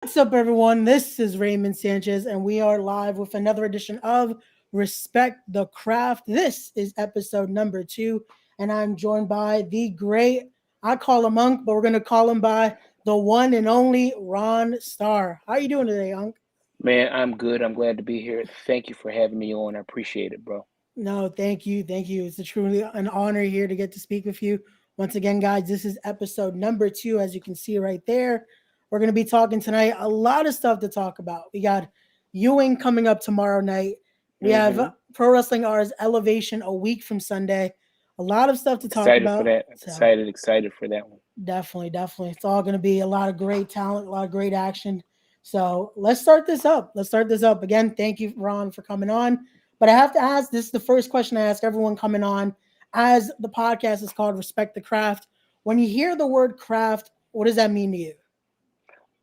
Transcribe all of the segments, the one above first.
What's up, everyone? This is Raymond Sanchez, and we are live with another edition of Respect the Craft. This is episode number 2, and I'm joined by the great, I call him Unc, but we're going to call him by the one and only Ron Starr. How you doing today, Unc? Man, I'm good. I'm glad to be here. Thank you for having me on. I appreciate it, bro. No, thank you. Thank you. It's a truly an honor here to get to speak with you. Once again, guys, this is episode number 2, as you can see right there. We're going to be talking tonight. A lot of stuff to talk about. We got Ewing coming up tomorrow night. We have hmm Pro Wrestling R's Elevation a week from Sunday. A lot of stuff to talk Excited for about. that. So Excited for that one. definitely. It's all going to be a lot of great talent, a lot of great action. So let's start this up. Again. Thank you, Ron, for coming on. But I have to ask, this is the first question I ask everyone coming on, as the podcast is called Respect the Craft. When you hear the word craft, what does that mean to you?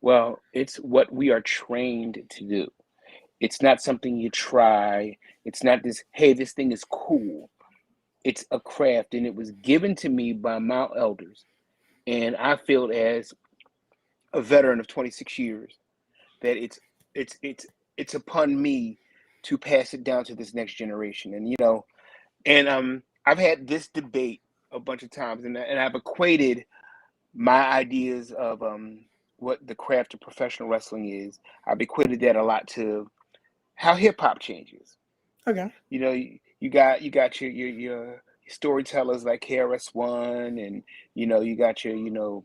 Well, it's what we are trained to do. It's not something you try. It's not this, hey, this thing is cool. It's a craft, and it was given to me by my elders. And I feel as a veteran of 26 years that it's it's it's upon me to pass it down to this next generation. And I've had this debate a bunch of times, and I've equated my ideas of what the craft of professional wrestling is. I've equated that a lot to how hip hop changes. Okay. You got your storytellers like KRS-One, and you got your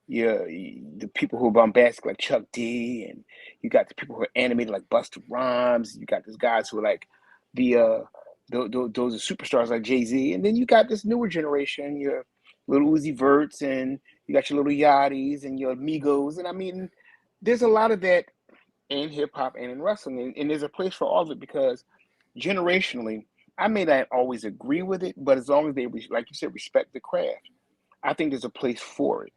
the people who are bombastic like Chuck D, and you got the people who are animated like Busta Rhymes. You got those guys who are like the those are superstars like Jay-Z, and then you got this newer generation, your little Uzi Verts, and you got your little Yachty's and your Migos, and I mean, there's a lot of that in hip hop and in wrestling, and there's a place for all of it because generationally, I may not always agree with it, but as long as they, like you said, respect the craft, I think there's a place for it.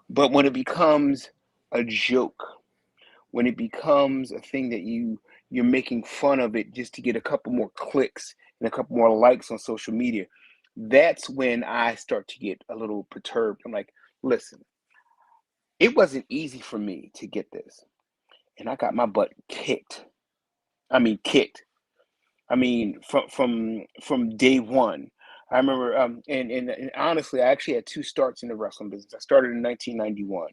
But when it becomes a joke, when it becomes a thing that you're making fun of it just to get a couple more clicks and a couple more likes on social media, that's when I start to get a little perturbed. I'm like, listen, it wasn't easy for me to get this, and I got my butt kicked. I mean, kicked. I mean, from day one. I remember, and honestly, I actually had two starts in the wrestling business. I started in 1991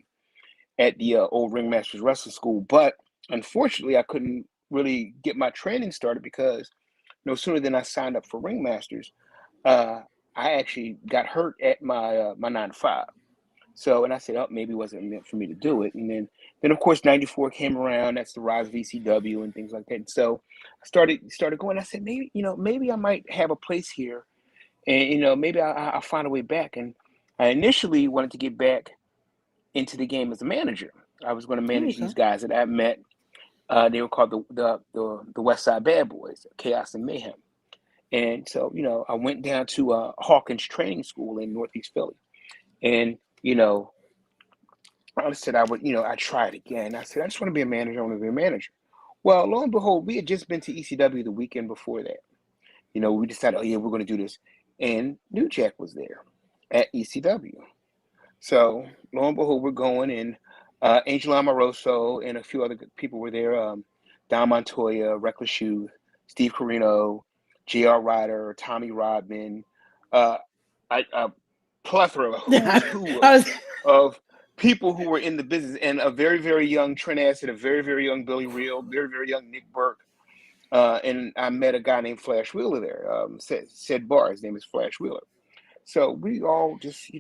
at the old Ringmasters Wrestling School, but unfortunately, I couldn't really get my training started because no sooner than I signed up for Ringmasters, uh, I actually got hurt at my 9 to 5. So, and I said, oh, maybe it wasn't meant for me to do it. And then of course, '94 came around. That's the rise of VCW and things like that. And so, I started going. I said, maybe maybe I might have a place here, and maybe I'll find a way back. And I initially wanted to get back into the game as a manager. I was going to Oh, manage okay. these guys that I met. They were called the West Side Bad Boys, Chaos and Mayhem. And so, I went down to Hawkins Training School in Northeast Philly, and you know I said I would, I tried again. I said, I just want to be a manager. I want to be a manager. Well, lo and behold, we had just been to ECW the weekend before that. We decided, oh yeah, we're going to do this. And New Jack was there at ECW. So lo and behold, we're going, and Angel Amoroso and a few other people were there. Don Montoya, Reckless Youth, Steve Corino, J.R. Ryder, Tommy Rodman, uh, a plethora, a who's who I was of people who were in the business, and a very, very young Trent Acid, a very, very young Billy Real, very, very young Nick Burke. And I met a guy named Flash Wheeler there, said Bar. His name is Flash Wheeler. So we all just,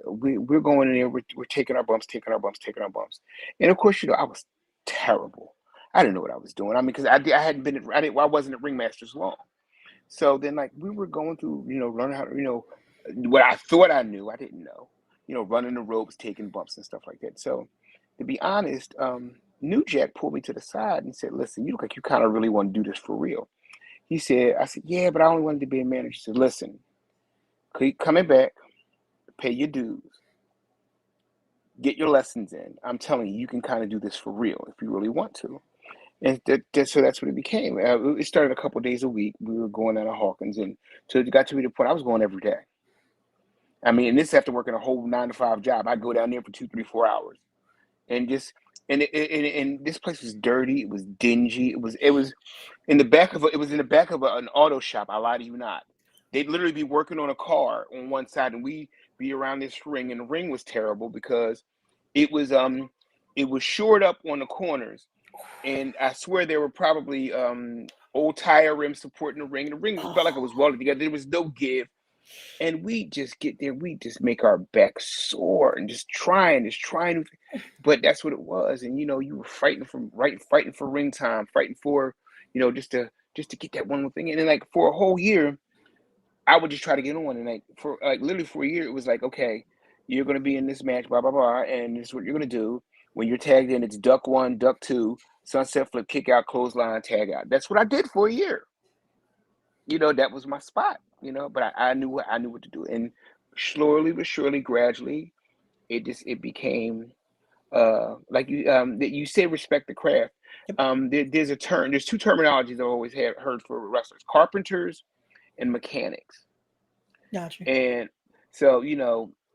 we're going in there, we're taking our bumps, taking our bumps, taking our bumps. And of course, I was terrible. I didn't know what I was doing. I mean, because I hadn't been, I wasn't at Ringmasters long. So then, like, we were going through, learning how to, what I thought I knew, I didn't know, running the ropes, taking bumps and stuff like that. So to be honest, New Jack pulled me to the side and said, listen, you look like you kind of really want to do this for real. I said, yeah, but I only wanted to be a manager. He said, listen, keep coming back, pay your dues, get your lessons in. I'm telling you, you can kind of do this for real if you really want to. And so that's what it became. It started a couple of days a week. We were going out of Hawkins, and so it got to be the point I was going every day. I mean, and this after working a whole 9 to 5 job. I'd go down there for 2, 3, 4 hours, and just and this place was dirty. It was dingy. It was in the back of it was in the back of an auto shop. I lie to you not. They'd literally be working on a car on one side, and we be around this ring, and the ring was terrible because it was um it was shored up on the corners, and I swear there were probably old tire rims supporting the ring. The ring felt like it Oh, was welded together. There was no give, and we just get there, we just make our back sore and just trying, but that's what it was. And you were fighting for ring time, fighting for just to get that one little thing. And then, like, for a whole year I would just try to get on, and like for like literally for a year it was like, okay, you're going to be in this match, blah blah blah, and this is what you're going to do. When you're tagged in, it's duck one, duck two, sunset flip, kick out, clothesline, tag out. That's what I did for a year. That was my spot. But I knew what to do, and slowly but surely, gradually, it became like you say, respect the craft. yep, There's two terminologies I've always heard for wrestlers: carpenters and mechanics. gotcha. And so,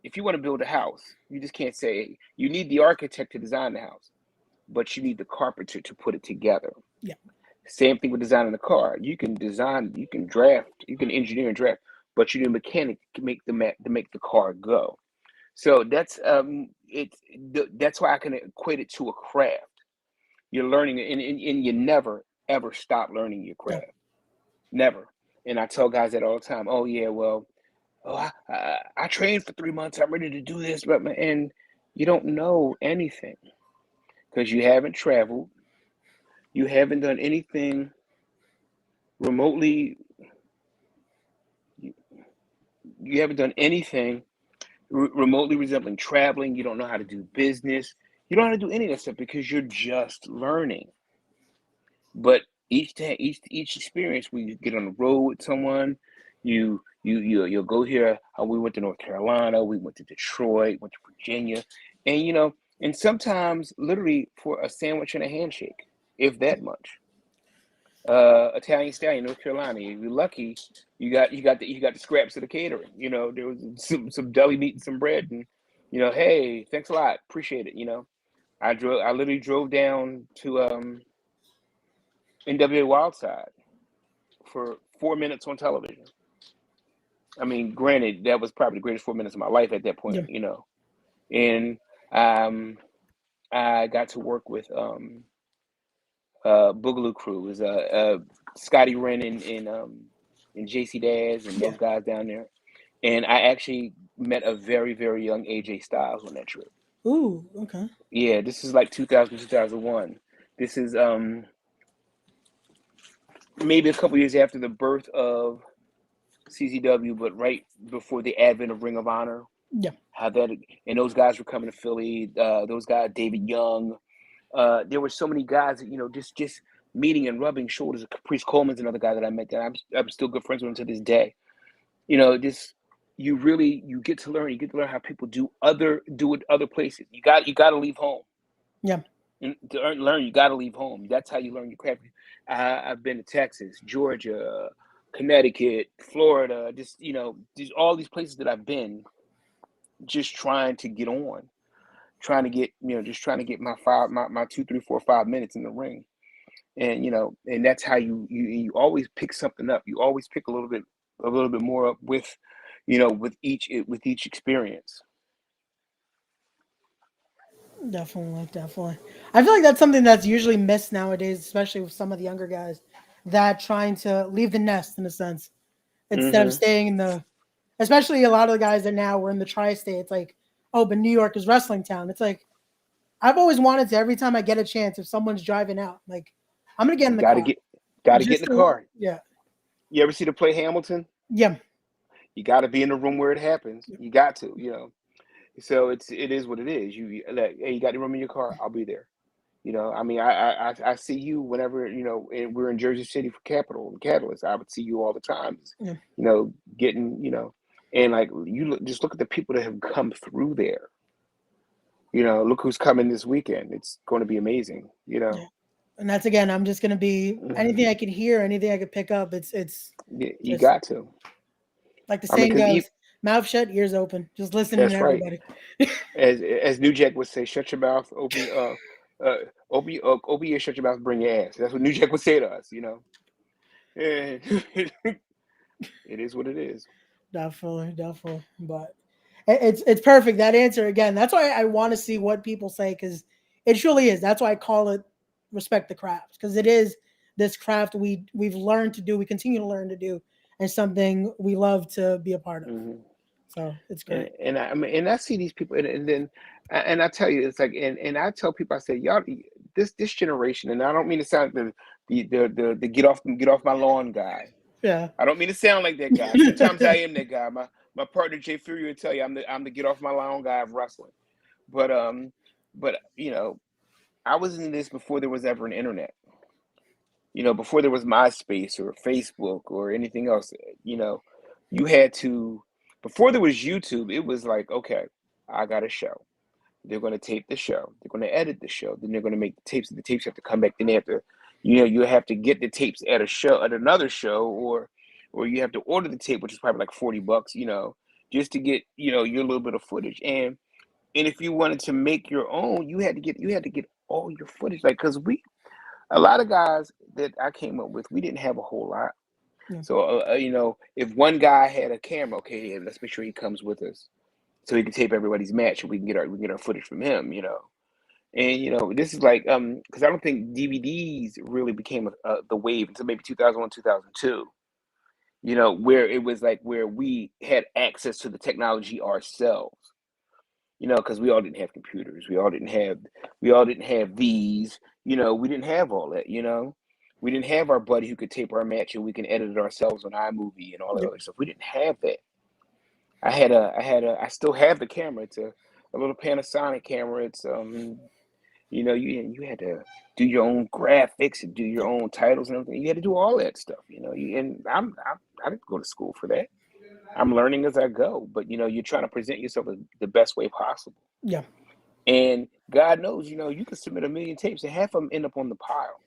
if you want to build a house, you just can't say you need the architect to design the house, but you need the carpenter to put it together. Yeah, Same thing with designing a car. You can design, you can draft, you can engineer and draft, but you need a mechanic to make the car go. So that's why I can equate it to a craft. You're learning it, and you never ever stop learning your yeah, craft. Never. And I tell guys that all the time. Oh yeah, well, I trained for 3 months. I'm ready to do this, and you don't know anything because you haven't traveled. You haven't done anything remotely. You, you haven't done anything remotely resembling traveling. You don't know how to do business. You don't know how to do any of that stuff because you're just learning. But each day, each experience, we get on the road with someone. You'll go here. We went to North Carolina. We went to Detroit. Went to Virginia, and and sometimes literally for a sandwich and a handshake, if that much. Italian Stallion, North Carolina. If you're lucky, you got the scraps of the catering. There was some deli meat and some bread, and hey, thanks a lot, appreciate it. I literally drove down to NWA Wildside for 4 minutes on television. I mean, granted, that was probably the greatest 4 minutes of my life at that yeah. point. And um, I got to work with Boogaloo Crew. It was Scotty Wren and JC Daz and Yeah. those guys down there. And I actually met a very, very young AJ Styles on that trip. Ooh, okay. Yeah, this is like 2000, 2001. This is maybe a couple years after the birth of CZW, but right before the advent of Ring of Honor. Yeah, How that and those guys were coming to Philly. Those guys, David Young. There were so many guys that just meeting and rubbing shoulders. Caprice Coleman's another guy that I met that I'm still good friends with him to this day. Just you get to learn. You get to learn how people do it other places. You got to leave home. yeah, And to learn, you got to leave home. That's how you learn your craft. I've been to Texas, Georgia, Connecticut, Florida. Just all these places that I've been, just trying to get on, just trying to get my 2, 3, 4, 5 minutes in the ring. And that's how you always pick something up. You always pick a little bit more up with each experience. definitely, definitely. I feel like that's something that's usually missed nowadays, especially with some of the younger guys that trying to leave the nest in a sense instead of Hmm. staying in the. Especially a lot of the guys that now were in the tri-state. It's like, oh, but New York is wrestling town. It's like I've always wanted to. Every time I get a chance, if someone's driving out, like I'm gonna get in the Gotta car get gotta get in just the to, car. yeah, You ever see the play Hamilton? yeah, You got to be in the room where it happens. You got to. So it is what it is. Like, hey, you got the room in your car? I'll be there. I mean, I see you whenever and we're in Jersey City for Capital and Catalyst. I would see you all the time. yeah. Getting and like just look at the people that have come through there. Look who's coming this weekend. It's going to be amazing. Yeah. And that's again, I'm just gonna be anything Mhm. I can hear, anything I could pick up. It's You just got to. like the I mean, saying because goes, Mouth shut, ears open, just listening to That's right. everybody. As New Jack would say, shut your mouth, open your shut your mouth, bring your ass. That's what New Jack would say to us, you know. And it is what it is. Definitely, definitely. But it's perfect that answer again. That's why I want to see what people say because it truly is. That's why I call it respect the craft because it is this craft we've learned to do. We continue to learn to do, and something we love to be a part of. Hmm. So it's And great. I mean, and I see these people, and then and I tell you, it's like, and I tell people, I say, y'all, this generation, and I don't mean to sound like the get off my lawn guy. Yeah. I don't mean to sound like that guy. Sometimes I am that guy. My partner Jay Fury will tell you I'm the get off my lawn guy of wrestling. But you know, I was in this before there was ever an internet. You know, before there was MySpace or Facebook or anything else. You know, you had to before there was YouTube. It was like, okay, I got a show. They're going to tape the show. They're going to edit the show. Then they're going to make the tapes. The tapes have to come back. Then they have to, you know, you have to get the tapes at a show, at another show, or you have to order the tape, which is probably like $40, you know, just to get, you know, your little bit of footage. And if you wanted to make your own, you had to get all your footage, like because a lot of guys that I came up with, we didn't have a whole lot. Yeah. So you know, if one guy had a camera, okay, yeah, let's make sure he comes with us so he can tape everybody's match and we can get our footage from him, you know. And you know, this is like because I don't think DVDs really became the wave until maybe 2001, 2002. You know, where it was like where we had access to the technology ourselves. You know, because we all didn't have computers, we all didn't have these. You know, we didn't have all that. You know, we didn't have our buddy who could tape our match and we can edit it ourselves on iMovie and all that Yep. other stuff. We didn't have that. I still have the camera. It's a little Panasonic camera. It's you know, you had to do your own graphics and do your Yep. own titles and everything. You had to do all that stuff, you know. And I didn't go to school for that. I'm learning as I go, but you know, you're trying to present yourself as the best way possible. Yeah. And God knows, you know, you can submit a million tapes and half of them end up on the pile.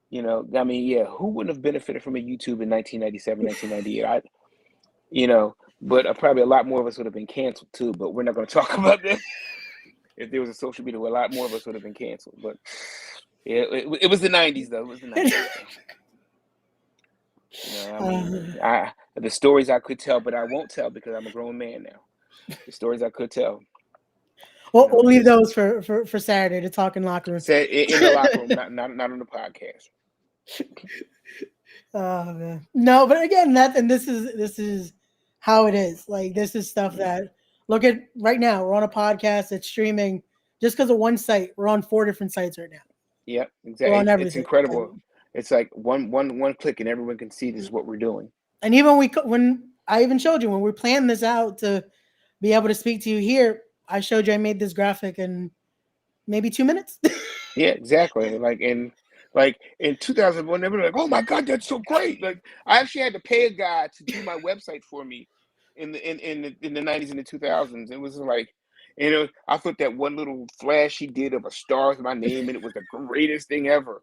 You know, I mean, yeah, who wouldn't have benefited from a YouTube in 1997, 1998? You know, but probably a lot more of us would have been canceled too. But we're not going to talk about that. If there was a social media, where a lot more of us would have been canceled. But yeah, it was the '90s though. It was the '90s. So, you know, I mean, uh, the stories I could tell, but I won't tell because I'm a grown man now. The stories I could tell, you we'll know, leave just those for Saturday to talk in locker room. said in the locker room, not on the podcast. Oh man. No, but again, that and this is how it is. Like this is stuff Mm. that look at right now. We're on a podcast. It's streaming just because of one site. We're on 4 different sites right now. Yeah, We're exactly. on It's everything. incredible. It's like one click and everyone can see this is what we're doing. And even when I even showed you when we planned this out to be able to speak to you here, I showed you I made this graphic in maybe 2 minutes. Yeah, exactly. Like in 2001, they were like, "Oh my God, that's so great!" Like I actually had to pay a guy to do my website for me in the '90s and the 2000s. It was like, you know, I thought that one little flash he did of a star with my name, and it was the greatest thing ever.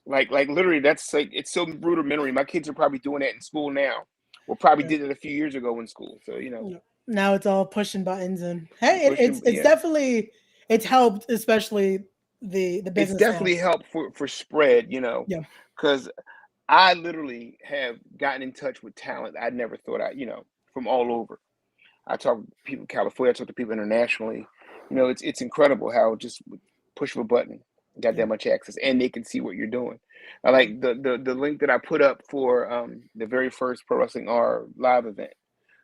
Like literally, that's like it's so rudimentary. My kids are probably doing that in school now, or probably Yeah. did it a few years ago in school. So you know, Now it's all pushing buttons and hey, pushing, it's yeah. definitely it's helped, especially the It's business now. definitely helped for spread, you know, Yeah. because I literally have gotten in touch with talent I never thought you know, from all over. I talk to people in California, I talk to people internationally. You know, it's incredible how just with push of a button, got Yeah. that much access, and they can see what you're doing. I like the link that I put up for the very first Pro Wrestling R live event.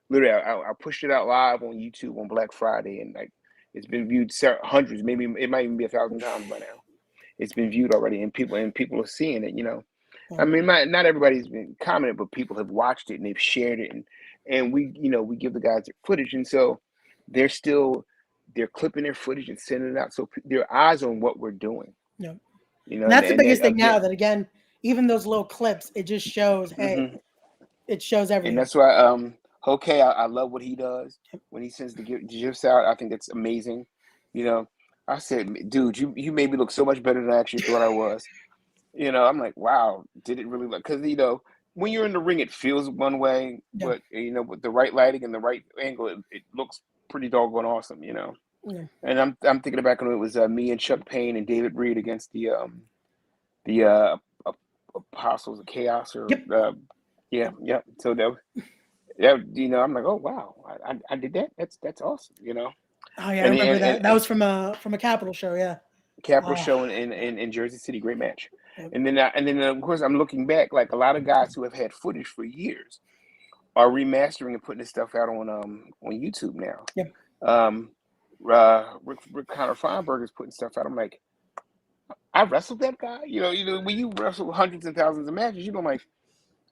Literally, I pushed it out live on YouTube on Black Friday, and like it's been viewed hundreds, maybe it might even be 1,000 times by now. It's been viewed already, and people are seeing it. You know, I Yeah. mean, not everybody's been commented, but people have watched it and they've shared it, and we, you know, we give the guys their footage, and so they're still they're clipping their footage and sending it out, so their eyes on what we're doing. Yeah. You know, And that's the and that biggest thing now again, that again, even those little clips, it just shows, hey, hmm it shows and everything. that's why okay, I love what he does when he sends the gifs out. I think that's amazing. You know, I said, dude, you made me look so much better than I actually thought I was. You know, I'm like, wow, did it really look? Because you know, when you're in the ring, it feels one way, Yeah, but with the right lighting and the right angle, it looks pretty doggone awesome. yeah. And I'm thinking back when it was me and Chuck Payne and David Reed against the Apostles of Chaos, or Yep. yeah, Yep. yeah. So that I'm like, oh wow, I did that. That's awesome. Oh yeah, I And remember and and, that. That and was from a Capitol show. Yeah. Capital Oh, show yeah. in Jersey City, great match. Yep. And then of course I'm looking back, like a lot of guys who have had footage for years are remastering and putting this stuff out on YouTube now. Yep. Um, Rick Connor Feinberg is putting stuff out. I'm like, I wrestled that guy. When you wrestle hundreds and thousands of matches, like,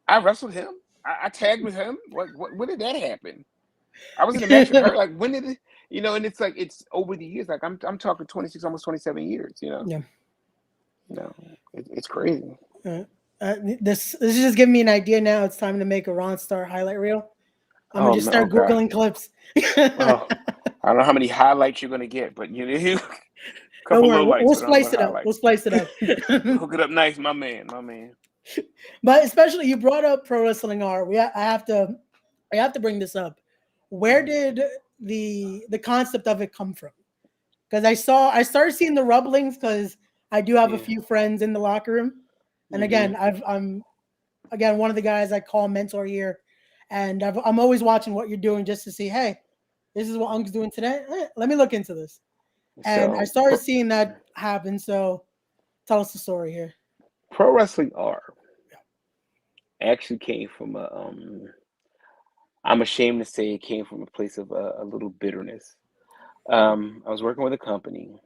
I wrestled him. I tagged with him. What when did that happen? I was in a match with her. Like, when did it? And it's like it's over the years. Like I'm talking 26, almost 27 years. Yeah. It's crazy. Uh, this is just giving me an idea now. It's time to make a Ron Star highlight reel. I'm gonna Oh just man, oh start god. googling clips. Oh, I don't know how many highlights you're gonna get, but a Don't couple worry, low lights, we'll but not splice but it up. We'll highlights. splice it up. Hook it up nice, my man, my man. But especially you brought up pro wrestling art. I have to bring this up. Where Mhm. did the concept of it come from? Because I started seeing the rumblings because I do have a Yeah. few friends in the locker room, and again Mhm. I'm again one of the guys I call mentor here, and I'm always watching what you're doing just to see, hey, this is what Unk's doing today. Let me look into this, and I So started seeing that happen. So tell us the story here. pro wrestling R actually came from a I'm ashamed to say it came from a place of a little bitterness. I was working with a company,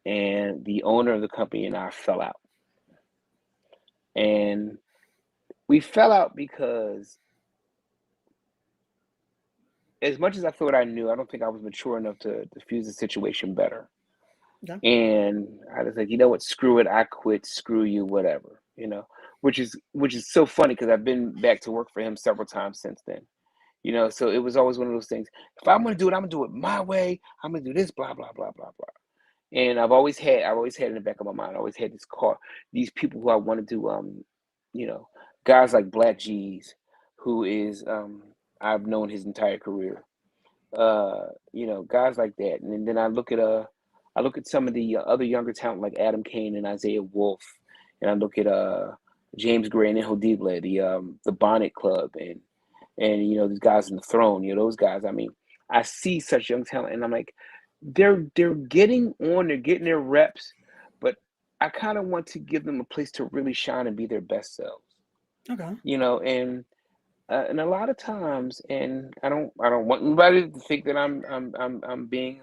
and the owner of the company and I fell out. And we fell out because, as much as I thought I knew, I don't think I was mature enough to diffuse the situation better. Okay. And I was like, you know what, screw it, I quit, screw you, whatever. Which is so funny because I've been back to work for him several times since then. So it was always one of those things. If I'm gonna do it, I'm gonna do it my way. I'm gonna do this, blah, blah, blah, blah, blah. And I've always had in the back of my mind, I always had this car, these people who I wanted to, you know, guys like Black G's, who is, I've known his entire career. Guys like that. And then I look at some of the other younger talent like Adam Kane and Isaiah Wolf, and I look at James Gray and Hodible, the Bonnet Club, and these guys in the Throne, those guys. I mean, I see such young talent, and I'm like, they're getting on, they're getting their reps, but I kind of want to give them a place to really shine and be their best selves. Okay. And a lot of times, and I don't want anybody to think that I'm being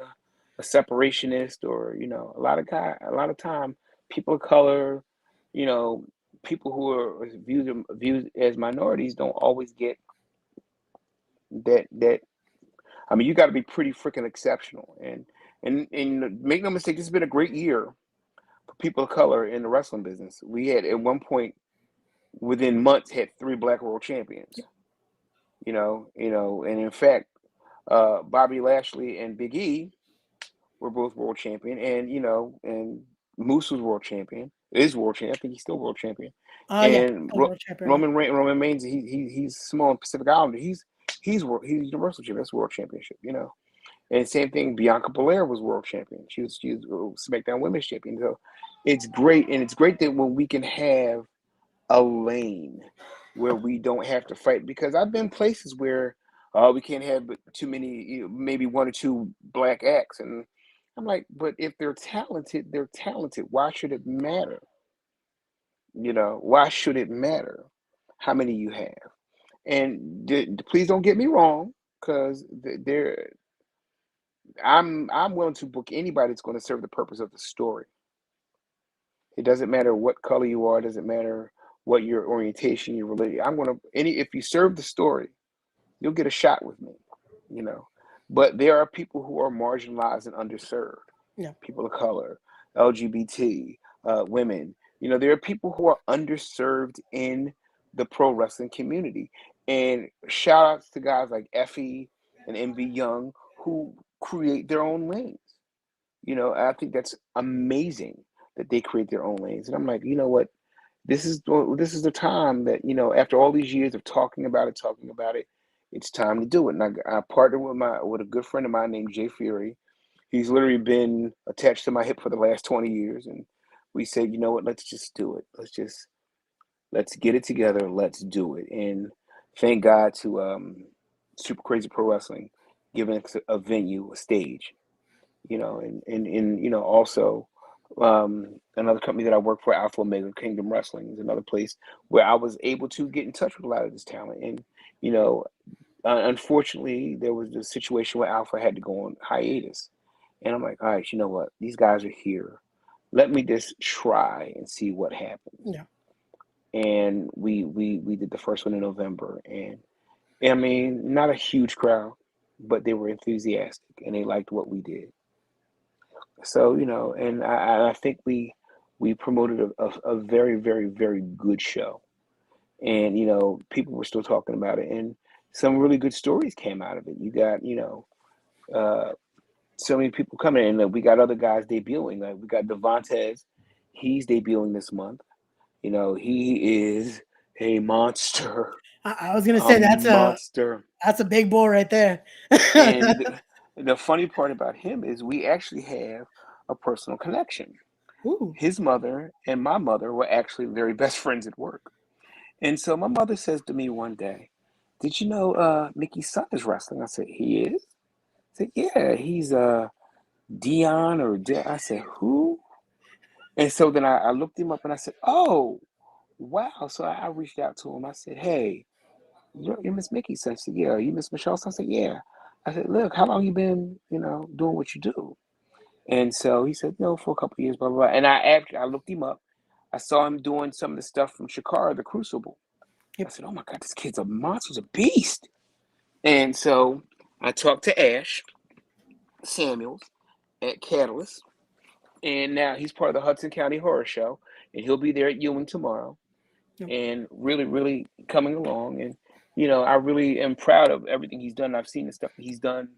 a separationist, or a lot of time people of color, you know people who are viewed as minorities don't always get that. I mean, you got to be pretty freaking exceptional, and make no mistake, this has been a great year for people of color in the wrestling business. We had at one point, within months, had three black world champions. And in fact, Bobby Lashley and Big E were both world champion, and Moose was world champion, is world champion. I think he's still world champion. Yeah, And world champion. Roman Reigns, he's small in Pacific Islander. He's Universal champion. That's world championship. And same thing, Bianca Belair was world champion. She was SmackDown Women's champion. So it's great, and it's great that when we can have a lane where we don't have to fight, because I've been places where we can't have but too many, maybe one or two black acts, and I'm like, but if they're talented, they're talented. Why should it matter? Why should it matter how many you have? And please don't get me wrong, because there, I'm willing to book anybody that's going to serve the purpose of the story. It doesn't matter what color you are. It doesn't matter what your orientation, your religion. I'm gonna if you serve the story, you'll get a shot with me. You know, but there are people who are marginalized and underserved. Yeah. People of color, LGBT, women. There are people who are underserved in the pro wrestling community. And shout outs to guys like Effie and MV Young who create their own lanes. I think that's amazing that they create their own lanes. And I'm like, you know what? this is the time that, after all these years of talking about it, it's time to do it. And I partnered with a good friend of mine named Jay Fury. He's literally been attached to my hip for the last 20 years, and we said, you know what, let's just do it. Let's get it together. Let's do it. And thank God to Super Crazy Pro Wrestling giving us a venue, a stage, and also another company that I work for, Alpha Omega Kingdom Wrestling, is another place where I was able to get in touch with a lot of this talent. And you know, unfortunately, there was a situation where Alpha had to go on hiatus, and I'm like, all right, you know what? These guys are here. Let me just try and see what happens. Yeah. And we did the first one in November, and I mean, not a huge crowd, but they were enthusiastic and they liked what we did. So, and I think we promoted a very, very, very good show. And, people were still talking about it. And some really good stories came out of it. You got, uh, so many people coming in. We got other guys debuting. Like we got Devontae. He's debuting this month. He is a monster. I was gonna A say monster. that's a big bull right there. And the funny part about him is we actually have a personal connection. Ooh. His mother and my mother were actually very best friends at work. And so my mother says to me one day, did you know Mickey's son is wrestling? I said, he is? I said, yeah, he's Dion I said, who? And so then I looked him up and I said, oh, wow. So I reached out to him. I said, hey, you're Miss Mickey's son. She said, yeah. Are you Miss Michelle's son? I said, yeah. I said, look, how long you been, doing what you do? And so he said, no, for a couple of years, blah, blah, blah. And I looked him up. I saw him doing some of the stuff from Shakara, the Crucible. I Yep. said, oh my God, this kid's a monster, he's a beast. And so I talked to Ash Samuels at Catalyst. And now he's part of the Hudson County Horror Show. And he'll be there at Ewing tomorrow. Yep. And really, really coming along. And, I really am proud of everything he's done. I've seen the stuff that he's done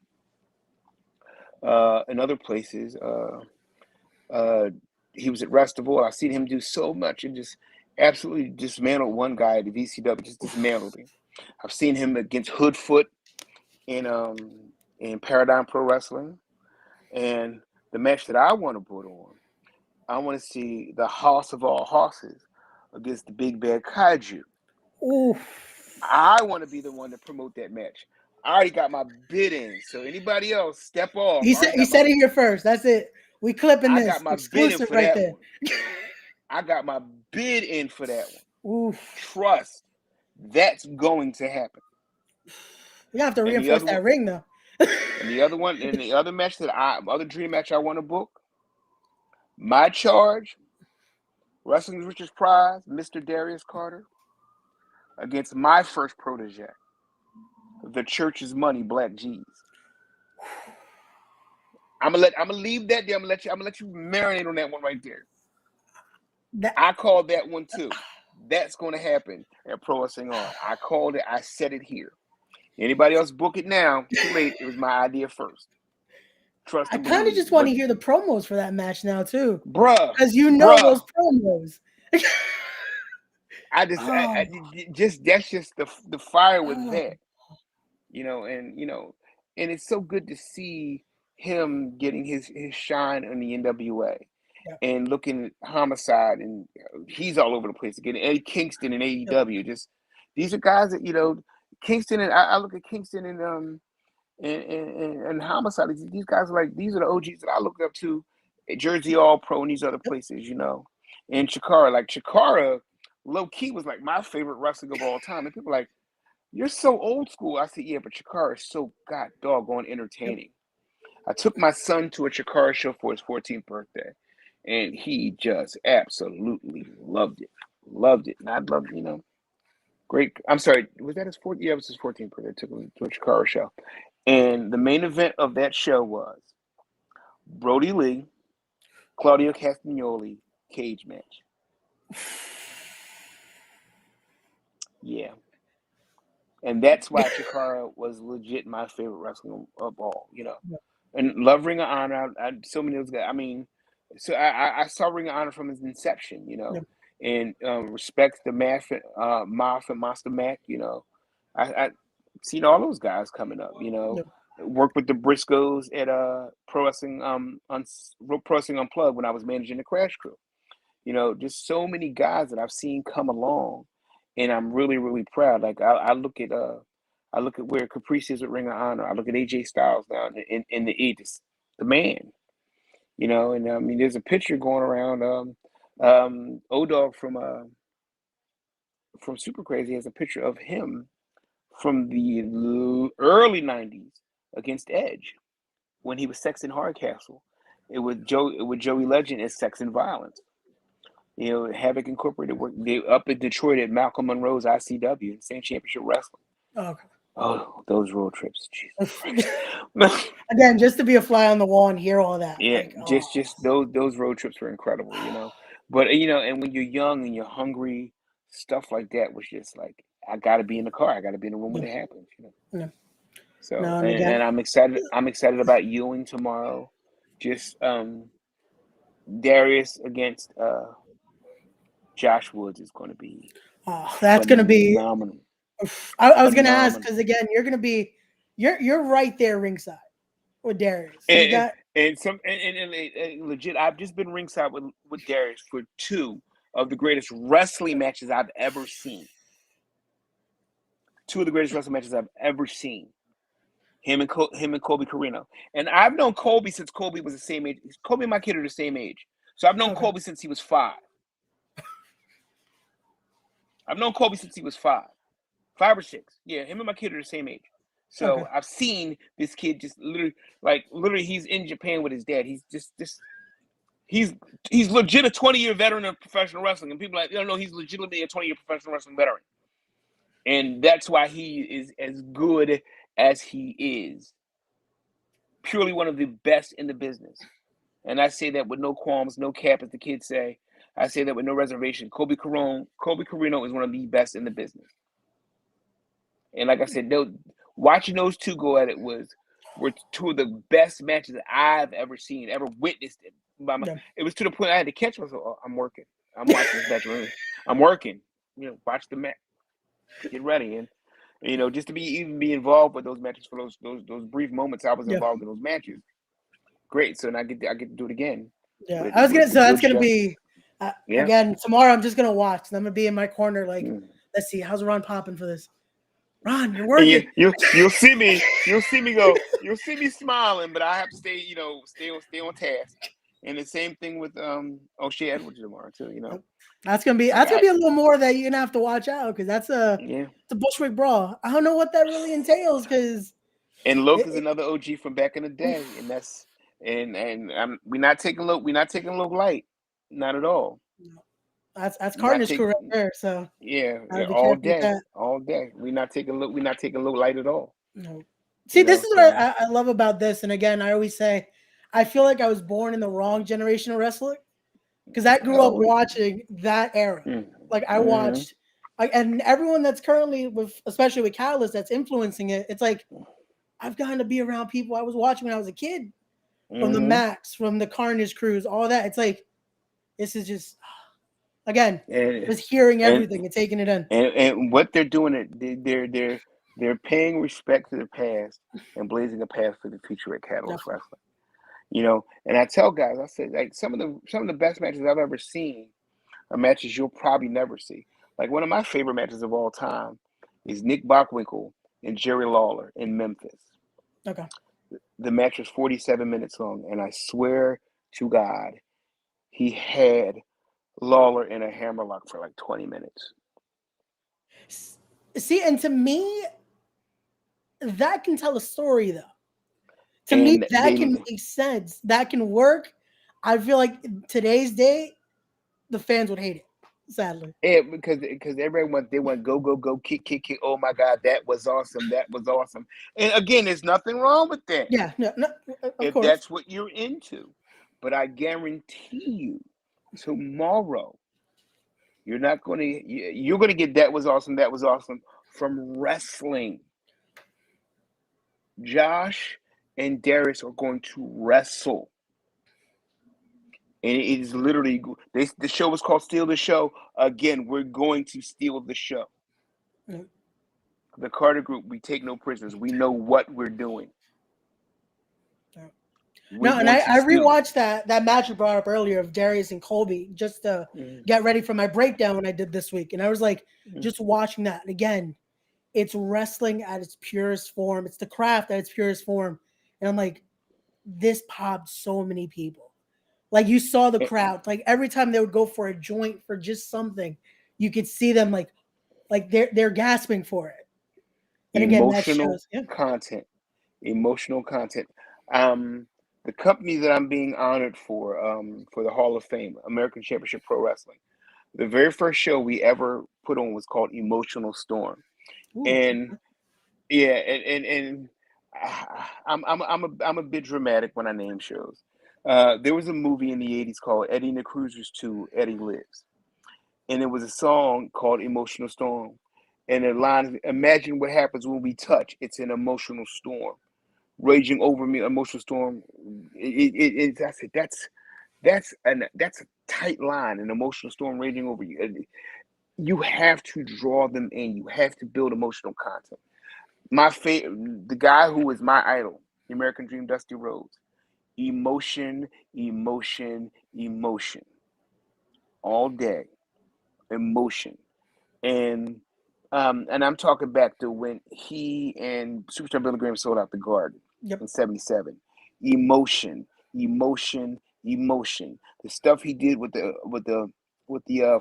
in other places. Uh, he was at Restival. I've seen him do so much and just absolutely dismantled one guy at the VCW, just dismantled him. I've seen him against Hoodfoot in Paradigm Pro Wrestling. And the match that I want to put on, I want to see the Hoss of all horses against the Big Bad Kaiju. Ooh. I want to be the one to promote that match. I already got my bid in. So anybody else, step off. He said it here first. That's it. We clipping I this got my bid in exclusive for right that there. one. I got my bid in for that one. Oof. Trust, that's going to happen. We have to And the reinforce other that one, ring though. and the other match other dream match I want to book, my charge, Wrestling's Richest Prize, Mr. Darius Carter, against my first protege, the Church's Money, Black G's. I'm gonna leave that there. I'm gonna let you marinate on that one right there. I called that one too. That's gonna happen at Pro Wrestling On. I called it. I said it here. Anybody else book it now? Too late. It was my idea first. Trust I and kind of believe. just want to hear the promos for that match now too, Bruh, because you know those bruh. promos. I Oh, just that's just the fire with oh, that. And it's so good to see him getting his shine in the NWA yep, and looking at Homicide, and he's all over the place again. Eddie Kingston and yep, AEW, just these are guys that Kingston, and I look at Kingston and Homicide. These guys are like, these are the OGs that I look up to at Jersey All Pro and these other yep. places. And Chikara, low key was like my favorite wrestler of all time. And people are like, you're so old school. I said, yeah, but Chikara is so god doggone Yep. entertaining. I took my son to a Chikara show for his 14th birthday, and he just absolutely loved it. Loved it. And I loved, great. I'm sorry, was that his 14th? Yeah, it was his 14th birthday. I took him to a Chikara show. And the main event of that show was Brody Lee, Claudio Castagnoli cage match. Yeah. And that's why Chikara was legit my favorite wrestler of all. Yep. And love Ring of Honor. So many of those guys. I mean, so I saw Ring of Honor from its inception. Yep. and respects the Moth and Monster Mac. I seen all those guys coming up. Yeah. Worked with the Briscoes at Pro Wrestling Pro Wrestling Unplugged when I was managing the Crash Crew. Just so many guys that I've seen come along, and I'm really, really proud. Like I look at where Caprice is with Ring of Honor. I look at AJ Styles now in the '80s, the man. And I mean, there's a picture going around. O-Dog from Super Crazy has a picture of him from the early '90s against Edge when he was Sex and Hardcastle. It was Joey Legend as Sex and Violence. Havoc Incorporated they up in Detroit at Malcolm Monroe's ICW, Insane Championship Wrestling. Okay. Oh, those road trips, Jesus Christ. Again, just to be a fly on the wall and hear all that. Yeah, Like, just those road trips were incredible. But and when you're young and you're hungry, stuff like that was just like I got to be in the car, I got to be in the room when yeah, it happens. yeah. So No, and and again, I'm excited. I'm excited about Ewing tomorrow. Just Darius against Josh Woods is going to be that's gonna be. phenomenal. I was gonna ask Phenomenal. because again, you're right there ringside with Darius. You And got legit, I've just been ringside with Darius for two of the greatest wrestling matches I've ever seen. Two of the greatest wrestling matches I've ever seen. Him and Colby Carino. And I've known Colby since Colby was the same age. Colby and my kid are the same age. So I've known okay. Colby since he was 5. I've known Colby since he was 5. 5 or 6. Yeah, him and my kid are the same age. So Okay. I've seen this kid just literally he's in Japan with his dad. He's just he's legit a 20-year veteran of professional wrestling. And people are like, no, he's legitimately a 20-year professional wrestling veteran. And that's why he is as good as he is. Purely one of the best in the business. And I say that with no qualms, no cap, as the kids say. I say that with no reservation. Colby Carino is one of the best in the business. And like I said, watching those two go at it were two of the best matches I've ever seen, ever witnessed. Yeah. It was to the point I had to catch myself. Oh, I'm working. I'm watching this match. I'm working. Watch the match. Get ready, and just to even be involved with those matches for those brief moments I was Yeah. involved in those matches. Great. So now I get to do it again. Yeah. With I was gonna. So a that's good gonna show. be Yeah. again tomorrow. I'm just gonna watch. And I'm gonna be in my corner. Like, Mm. let's see, how's Ron popping for this? Ron, you're And working. you'll see me you'll see me smiling, but I have to stay on task. And the same thing with O'Shea Edwards tomorrow too. That's gonna be I got a little more that you're gonna have to watch out because yeah. it's a Bushwick brawl. I don't know what that really entails because And Loke is it, another OG from back in the day, and that's and we're not taking Loke light, not at all. that's We're not Carter's crew right taking there. So yeah, gotta be all careful with day, that. all day. We're not taking Loke light at all. No. See, this is what So I love about this. And again, I always say, I feel like I was born in the wrong generation of wrestling because I grew up oh, watching that era. Like I mm-hmm, watched, and everyone that's currently with, especially with Catalyst, that's influencing it. It's like I've gotten to be around people I was watching when I was a kid, from the mm-hmm. Max, from the Carnage crews, all that. It's like this is just again, and just hearing and everything and taking it in. and what they're doing they're paying respect to the past and blazing a path for the future at Catalyst Definitely. Wrestling. And I tell guys, I said like some of the best matches I've ever seen are matches you'll probably never see. Like one of my favorite matches of all time is Nick Bockwinkel and Jerry Lawler in Memphis. Okay. The match was 47 minutes long, and I swear to God, he had Lawler in a hammerlock for like 20 minutes. See, and to me, that can tell a story though. To me, And that can make sense. That can work. I feel like today's day, the fans would hate it. Sadly. because everyone they want go kick. Oh my God, that was awesome. That was awesome. And again, there's nothing wrong with that Yeah. No. No. Of if course. that's what you're into. But I guarantee you, tomorrow you're not going to you're going to get that was awesome. That was awesome from wrestling. Josh and Darius are going to wrestle. And it is literally the show was called Steal the Show. Again, we're going to steal the show. Mm. The Carter Group, we take no prisoners. We know what we're doing. Yeah. We're No, and going to I steal it. rewatched that match you brought up earlier of Darius and Colby just to Mhm, get ready for my breakdown when I did this week, and I was like, mhm. just watching that and again. It's wrestling at its purest form. It's the craft at its purest form, and I'm like, this popped so many people. Like you saw the E- crowd. Like every time they would go for a joint for just something, you could see them like they're gasping for it. And again, that Emotional shows. Yeah. content. Emotional content. Um, the company that I'm being honored for the Hall of Fame, American Championship Pro Wrestling. The very first show we ever put on was called Emotional Storm, Ooh. and yeah, and I'm a bit dramatic when I name shows. There was a movie in the '80s called Eddie and the Cruisers 2, Eddie Lives, and it was a song called Emotional Storm, and the line, imagine what happens when we touch. It's an emotional storm raging over me, emotional storm. That's it. That's a tight line, an emotional storm raging over you. You have to draw them in. You have to build emotional content. My favorite, the guy who was my idol, the American Dream, Dusty Rhodes. Emotion, emotion, emotion, all day. Emotion, and I'm talking back to when he and Superstar Billy Graham sold out the Garden Yep. in '77. Emotion, emotion, emotion. The stuff he did with the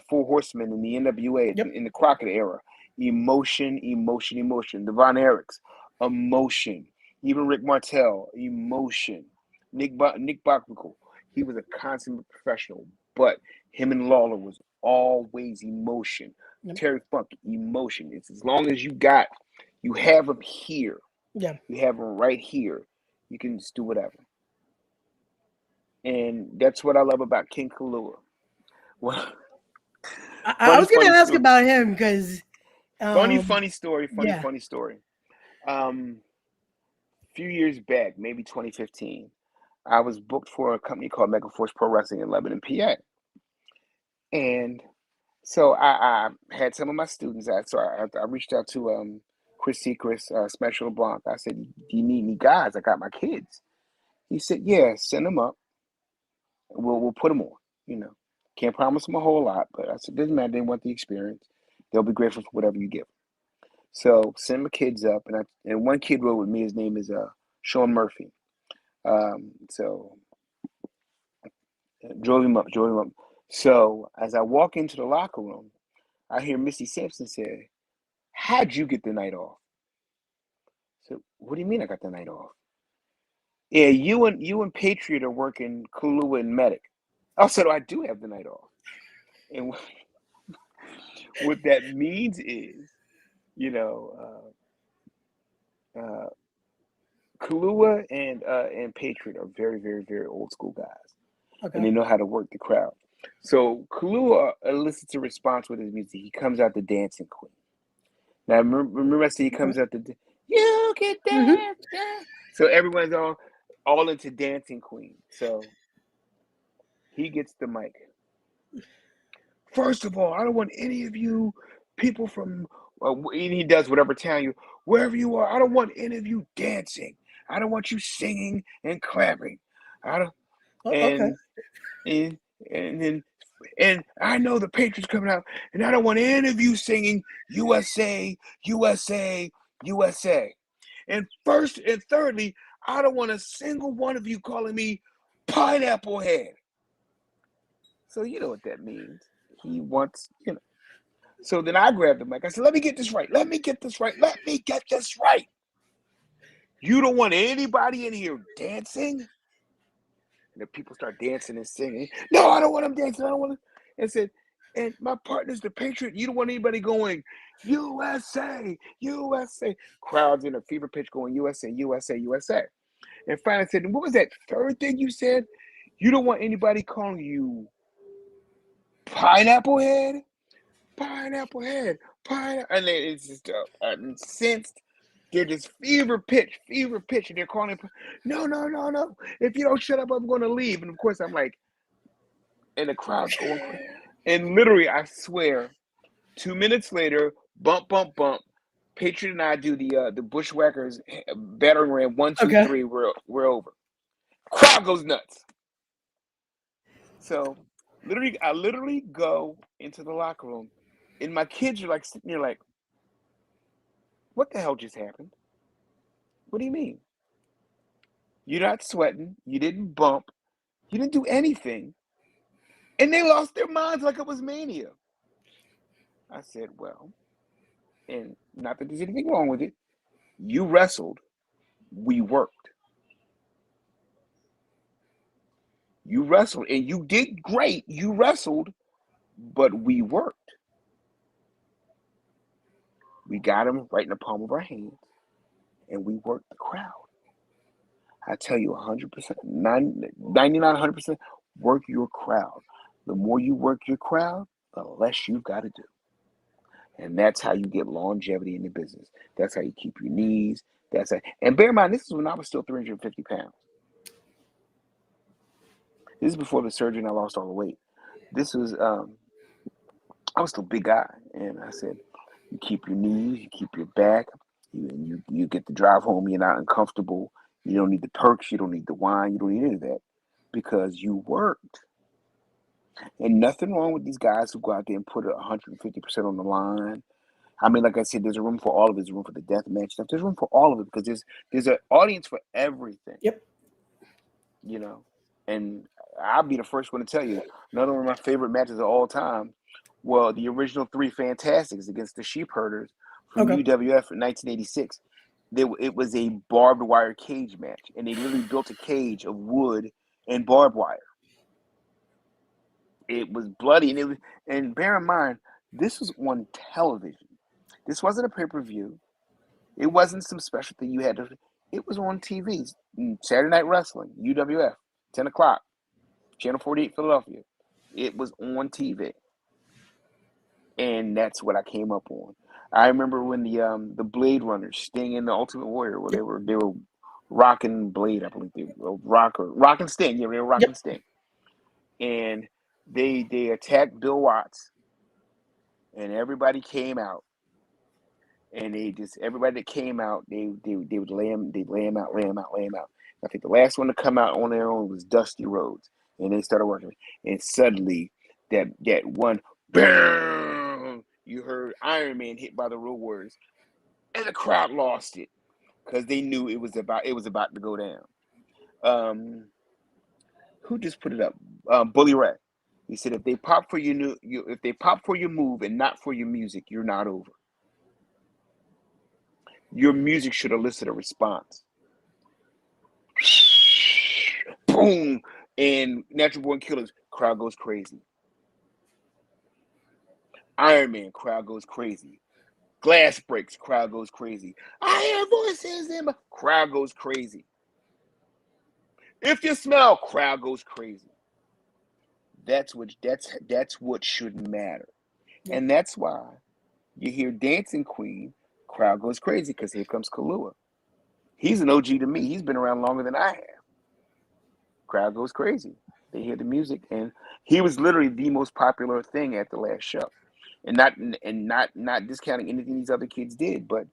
Four Horsemen in the NWA Yep. in the Crockett era. Emotion, emotion, emotion. The Von Erichs, emotion. Even Rick Martel, emotion. Nick Bockwinkel, he was a consummate professional, but him and Lawler was always emotion. Yep. Terry Funk, emotion. It's as long as you have them here, Yeah. you have them right here, you can just do whatever. And that's what I love about King Kalua. Well, I funny, was gonna funny ask story. about him because Funny, um funny story. Funny, yeah. funny story. Um, few years back, maybe 2015, I was booked for a company called Megaforce Pro Wrestling in Lebanon, PA. And so I had some of my students out. So I reached out to Chris Sechrist, Special LeBlanc. I said, "Do you need any guys? I got my kids." He said, "Yeah, send them up. We'll put them on. You know, can't promise them a whole lot, but I said, doesn't matter. They want the experience. They'll be grateful for whatever you give." So send my kids up, and one kid rode with me. His name is Sean Murphy. So drove him up. So as I walk into the locker room, I hear Missy Sampson say, "How'd you get the night off?" So what do you mean I got the night off? Yeah, you and Patriot are working Kahlua and Medic. I said, I do have the night off. And what that means is, you know, uh, Kahlua and Patriot are very, very, very old school guys, and Okay. they know how to work the crowd. So Kahlua elicits a response with his music. He comes out the dancing queen. Now remember I said he Okay. comes out you can Hmm. dance, dance. So everyone's all into dancing queen. So he gets the mic. First of all, I don't want any of you people from, and he does whatever town wherever you are. I don't want any of you dancing. I don't want you singing and clapping. I don't, Okay. and and and then and I know the Patriots coming out, and I don't want any of you singing USA, USA, USA. And first and thirdly, I don't want a single one of you calling me pineapple head. So you know what that means. He wants. So then I grabbed the mic. I said, let me get this right. Let me get this right. Let me get this right. You don't want anybody in here dancing? And the people start dancing and singing. No, I don't want them dancing. I don't want them. And said, and my partner's the Patriot. You don't want anybody going, USA, USA. Crowds in a fever pitch going, USA, USA, USA. And finally said, and what was that third thing you said? You don't want anybody calling you pineapple head? Pineapple head, pineapple. And then it's just incensed. They're just fever pitch. And they're calling, no, no, no, no. If you don't shut up, I'm going to leave. And of course, I'm like, and the crowd's going crazy. And literally, I swear, 2 minutes later, bump, bump, bump. Patriot and I do the Bushwhackers battering ram 1, 2, 3. Okay. We're over. Crowd goes nuts. So I literally go into the locker room, and my kids are like sitting there like, "What the hell just happened? What do you mean? You're not sweating. You didn't bump. You didn't do anything." And they lost their minds like it was mania. I said, "Well, and not that there's anything wrong with it. You wrestled. We worked. You wrestled, and you did great. You wrestled, but we worked. We got them right in the palm of our hands, and we worked the crowd. I tell you 100%, 99, 100%, work your crowd. The more you work your crowd, the less you've got to do. And that's how you get longevity in the business. That's how you keep your knees. And bear in mind, this is when I was still 350 pounds. This is before the surgery and I lost all the weight. This was, I was still a big guy. And I said, you keep your knees, you keep your back, you get to drive home, you're not uncomfortable. You don't need the perks, you don't need the wine, you don't need any of that because you worked. And nothing wrong with these guys who go out there and put 150% on the line. I mean, like I said, there's a room for all of it. There's room for the death match stuff. There's room for all of it because there's an audience for everything. Yep. You know, and I'll be the first one to tell you, another one of my favorite matches of all time. Well, the original Three Fantastics against the Sheep Herders from Okay. UWF in 1986. It was a barbed wire cage match, and they literally built a cage of wood and barbed wire. It was bloody, and bear in mind, this was on television. This wasn't a pay-per-view. It wasn't some special thing you had to. It was on TV. Saturday Night Wrestling, UWF, 10 o'clock, Channel 48, Philadelphia. It was on TV, and that's what I came up on. I remember when the Blade Runners, Sting and the Ultimate Warrior, where Yep. they were rocking Blade, I believe they were rocking Sting. Yeah, they were rocking Yep. Sting, and they attacked Bill Watts, and everybody came out. And everybody that came out, they would lay him out. I think the last one to come out on their own was Dusty Rhodes, and they started working. And suddenly, that one, bam, you heard Iron Man hit by the Road Warriors, and the crowd lost it because they knew it was about to go down. Who just put it up? Bully Ray. He said, if they pop for if they pop for your move and not for your music, you're not over. Your music should elicit a response. Boom! And Natural Born Killers, crowd goes crazy. Iron Man, crowd goes crazy. Glass breaks, crowd goes crazy. I hear voices in my crowd goes crazy. If you smell, crowd goes crazy. That's what should matter. Yep. And that's why you hear Dancing Queen, crowd goes crazy, because here comes Kalua. He's an OG to me. He's been around longer than I have. Crowd goes crazy. They hear the music, and he was literally the most popular thing at the last show. And not discounting anything these other kids did, but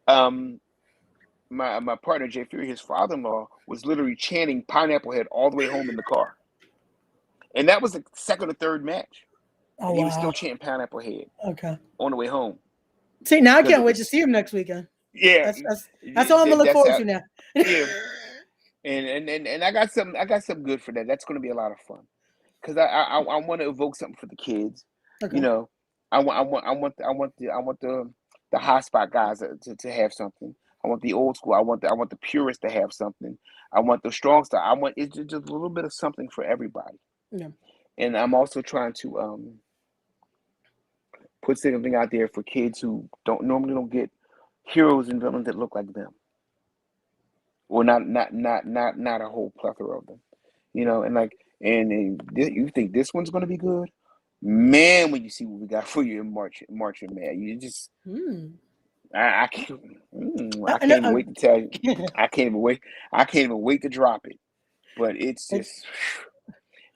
my partner Jay Fury, his father-in-law, was literally chanting Pineapple Head all the way home in the car, and that was the second or third match, Oh and he was still wow. chanting Pineapple Head Okay. on the way home See, now I because can't it wait to was see him next weekend. yeah, That's all I'm gonna look that's forward how to now. yeah, and I got something good for that. That's going to be a lot of fun because I want to evoke something for the kids. You Okay. know, I want the hot spot guys to have something. I want the old school. I want the purists to have something. I want the strong style. It's just a little bit of something for everybody. Yeah. And I'm also trying to put something out there for kids who don't get heroes and villains that look like them, or not a whole plethora of them. And like, you think this one's going to be good, man? When you see what we got for you in March and May, you just Hmm. I can't I I can't know. even wait to tell you. I can't even wait to drop it. But it's It's just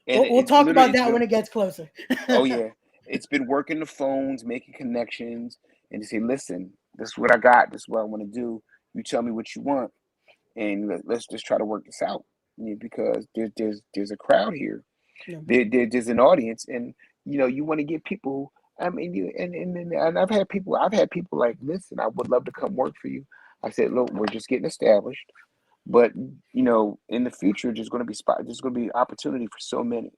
And We'll it's talk literally about it's that when been it gets closer. oh yeah, it's been working the phones, making connections, and to say, listen, this is what I got. This is what I want to do. You tell me what you want, and let's just try to work this out. Because there's a crowd here. Yeah. There's an audience, and you want to get people. I mean, and I've had people like, listen, I would love to come work for you. I said, look, we're just getting established, but in the future, there's going to be opportunity for so many,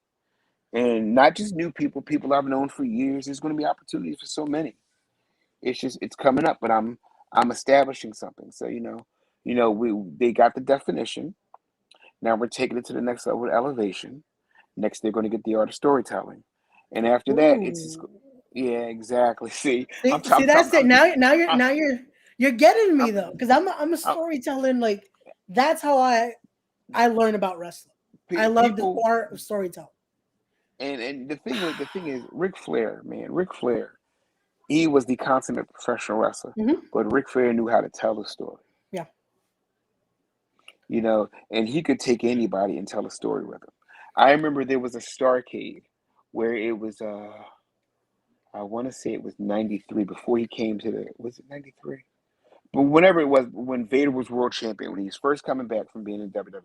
and not just new people I've known for years. There's going to be opportunities for so many. It's coming up, but I'm establishing something. So we they got the definition. Now we're taking it to the next level of elevation. Next, they're going to get the art of storytelling, and after that, it's just Ooh. yeah, exactly. See, I'm See, I'm that's I'm, it. I'm just I'm, You're getting me I'm, though, because I'm a I'm storytelling. Like that's how I learn about wrestling. I love the people, art of storytelling. and the thing is, Ric Flair, man, Ric Flair, he was the consummate professional wrestler, Hmm. but Ric Flair knew how to tell a story. Yeah. And he could take anybody and tell a story with him. I remember there was a Starcade where it was I want to say it was 93 before he came to the was it 93? But whenever it was when Vader was world champion, when he was first coming back from being in WWF.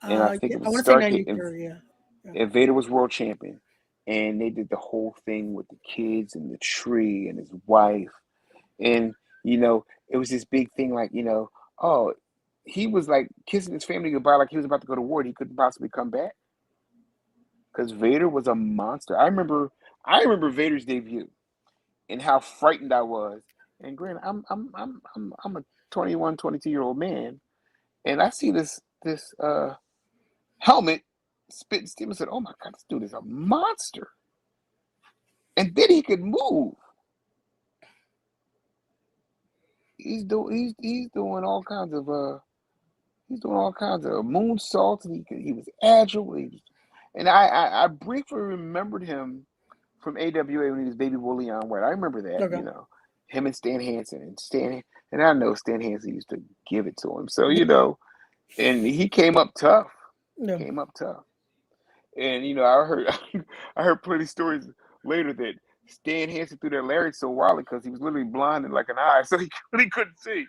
And I think Yeah, it I was want to say Starcade '93. Yeah. Yeah. and Vader was world champion. And they did the whole thing with the kids and the tree and his wife. And it was this big thing like, oh, he was like kissing his family goodbye like he was about to go to war and he couldn't possibly come back. Because Vader was a monster. I remember Vader's debut and how frightened I was. And granted, I'm a 21, 22-year-old man, and I see this helmet spitting steam. I said, "Oh my God, this dude is a monster!" And then he could move. He's doing all kinds of moonsaults, and he was agile. And I briefly remembered him from AWA when he was Baby Woolly on White. I remember that, Okay. him and Stan Hansen and I know Stan Hansen used to give it to him. So, Yeah. and he came up tough, Yeah. came up tough. And, I heard, I heard plenty of stories later that Stan Hansen threw that lariat so wildly because he was literally blind in like an eye, so he really couldn't see.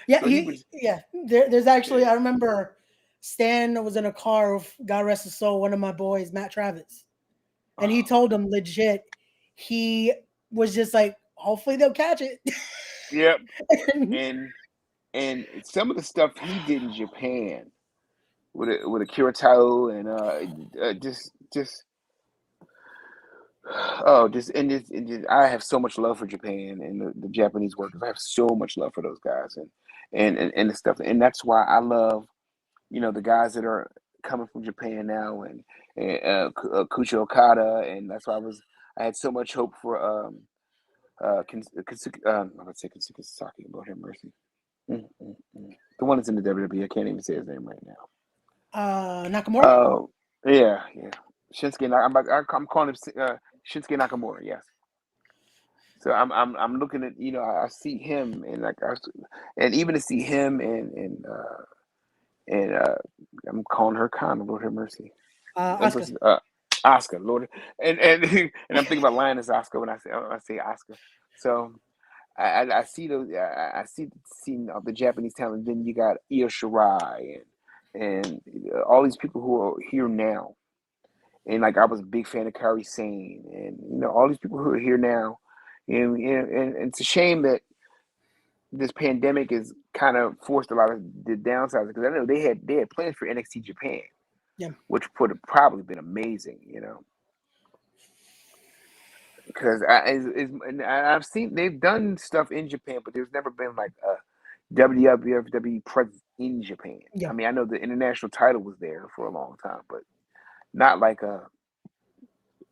Yeah. So he was, Yeah. There's actually yeah. I remember Stan was in a car with God rest his soul, one of my boys, Matt Travis, and he Oh, told him legit, he was just like, hopefully they'll catch it. yep. And and some of the stuff he did in Japan with a Kurotai and just oh just I have so much love for Japan and the Japanese workers. I have so much love for those guys and the stuff, and that's why I love the guys that are coming from Japan now Kuchi Okada, and that's why I had so much hope for I'm gonna say Kensuke Sasaki, Lord have mercy. The one that's in the WWE. I can't even say his name right now. Nakamura. Oh, yeah, yeah. I'm calling him Shinsuke Nakamura. Yes. So I'm looking at I see him and and even to see him and I'm calling her Khan. Lord have mercy. Asuka. Oscar. Lord and and I'm thinking about Lioness Oscar when I say Oscar. So I see those. I see the scene of the Japanese talent. Then you got Io Shirai and all these people who are here now. And like I was a big fan of Kairi Sane, and all these people who are here now. And it's a shame that this pandemic has kind of forced a lot of the downsides because I know they had plans for NXT Japan, Yeah. which would have probably been amazing, because and I've seen they've done stuff in Japan, but there's never been like a WWE presence in Japan. I Yeah. mean, I know the international title was there for a long time, but not like a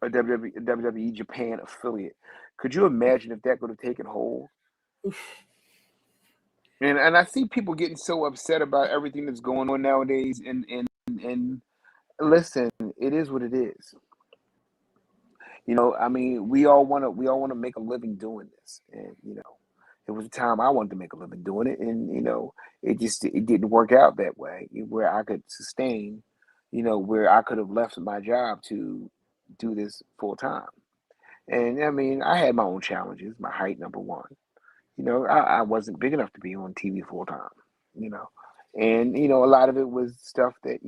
WWE Japan affiliate. Could you imagine if that could have taken hold? And I see people getting so upset about everything that's going on nowadays. And listen, it is what it is. I mean, we all want to make a living doing this, and it was a time I wanted to make a living doing it, and it didn't work out that way where I could sustain where I could have left my job to do this full time. And I mean, I had my own challenges. My height, number one. I wasn't big enough to be on TV full time. You know, and a lot of it was stuff that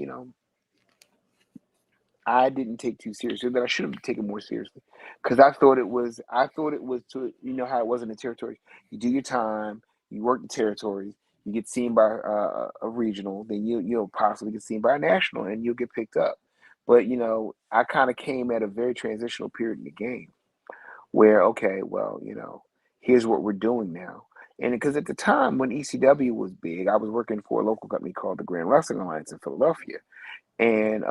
I didn't take too seriously, that I should have taken more seriously, because I thought it was to how it was in the territories. You do your time, you work the territories, you get seen by a regional, then you'll possibly get seen by a national, and you'll get picked up. But I kind of came at a very transitional period in the game where, okay, well, here's what we're doing now. And because at the time when ECW was big, I was working for a local company called the Grand Wrestling Alliance in Philadelphia. And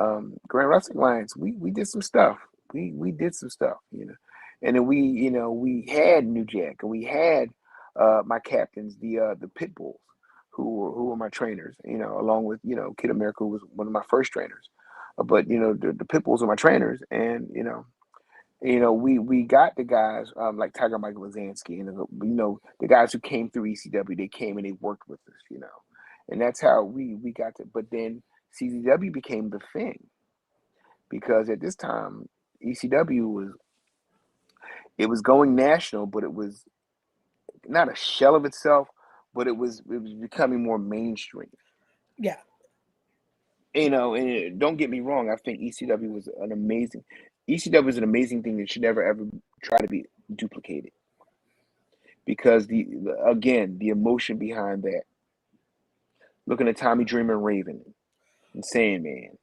Grand Wrestling Alliance, we did some stuff. We did some stuff, And then we had New Jack, and we had my captains, the Pit Bulls, who were my trainers, along with Kid America, who was one of my first trainers. But the Pit Bulls were my trainers, and we got the guys like Tiger Michael Lazansky, and the guys who came through ECW. They came and they worked with us, and that's how we got to. But then CZW became the thing, because at this time ECW was going national, but it was not a shell of itself, but it was becoming more mainstream. Yeah. And don't get me wrong, I think ECW is an amazing thing that should never ever try to be duplicated, because again, the emotion behind that, looking at Tommy Dreamer and Raven and Sandman,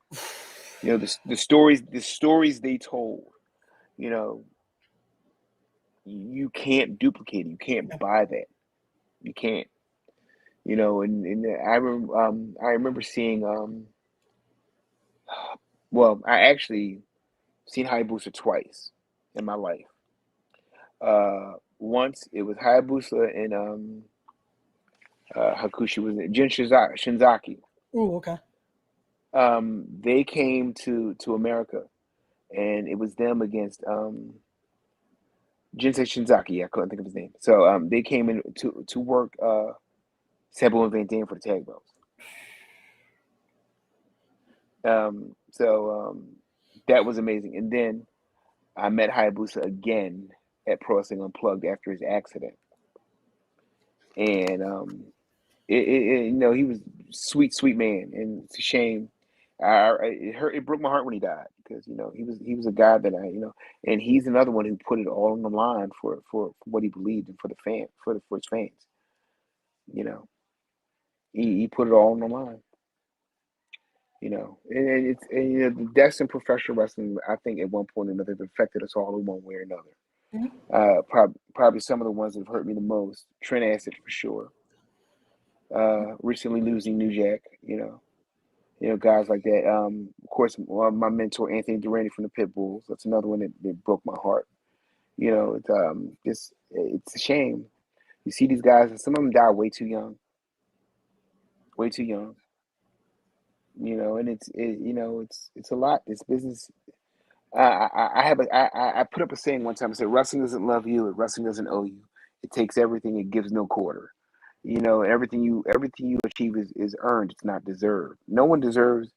the stories they told, you know, you can't duplicate it. You can't buy that. You can't. And I remember seeing well, I actually seen Hayabusa twice in my life. Once it was Hayabusa and Hakushi, was it Jin Shinzaki. Ooh, okay. They came to America, and it was them against Jinsei Shinzaki. I couldn't think of his name. So they came in to work Sabu and Van Dam for the tag belts. So that was amazing. And then I met Hayabusa again at Pro Wrestling Unplugged after his accident, and he was sweet, sweet man, and it's a shame. It broke my heart when he died, because he was a guy that and he's another one who put it all on the line for what he believed, and for the fan for his fans. You know, he put it all on the line. And it's and, the deaths in professional wrestling, I think at one point or another, have affected us all in one way or another. Mhm. Probably some of the ones that have hurt me the most. Trent Acid for sure. Recently losing New Jack, guys like that. Of course, my mentor Anthony Durante from the Pit Bulls. That's another one that broke my heart. It's a shame. You see these guys, and some of them die way too young. And it's a lot. This business. I put up a saying one time. I said, "Wrestling doesn't love you. Wrestling doesn't owe you. It takes everything. It gives no quarter. Everything you achieve is earned. It's not deserved. No one deserves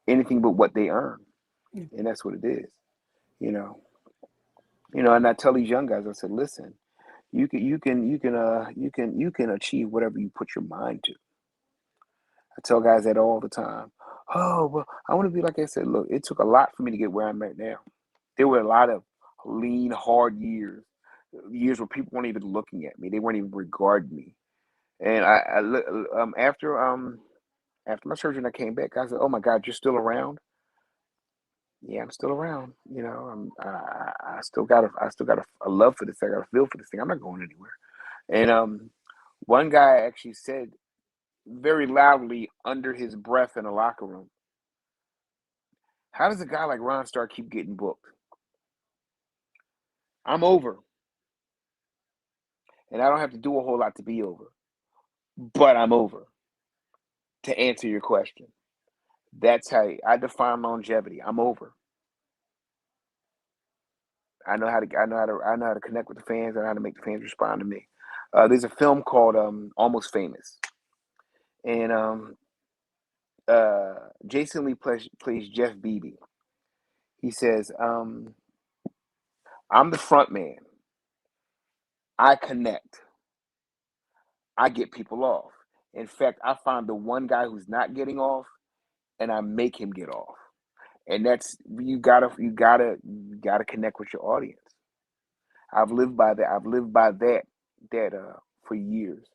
anything but what they earn, and that's what it is. You know. And I tell these young guys, I said, listen, you can achieve whatever you put your mind to. I tell guys that all the time. Oh, well, I want to be like I said. Look, it took a lot for me to get where I'm at now. There were a lot of lean, hard years where people weren't even looking at me. They weren't even regarding me. And after my surgery, and I came back, I said, "Oh my God, you're still around?" Yeah, I'm still around. I still got a love for this thing. I got a feel for this thing. I'm not going anywhere. And one guy actually said very loudly under his breath in a locker room, "How does a guy like Ron Starr keep getting booked? I'm over, and I don't have to do a whole lot to be over, but I'm over." To answer your question, that's how I define longevity. I'm over. I know how to connect with the fans. I know how to make the fans respond to me. There's a film called Almost Famous, and Jason Lee plays Jeff Beebe. He says, "I'm the front man. I connect. I get people off. In fact, I find the one guy who's not getting off, and I make him get off. And that's you gotta connect with your audience. I've lived by that. I've lived by that for years.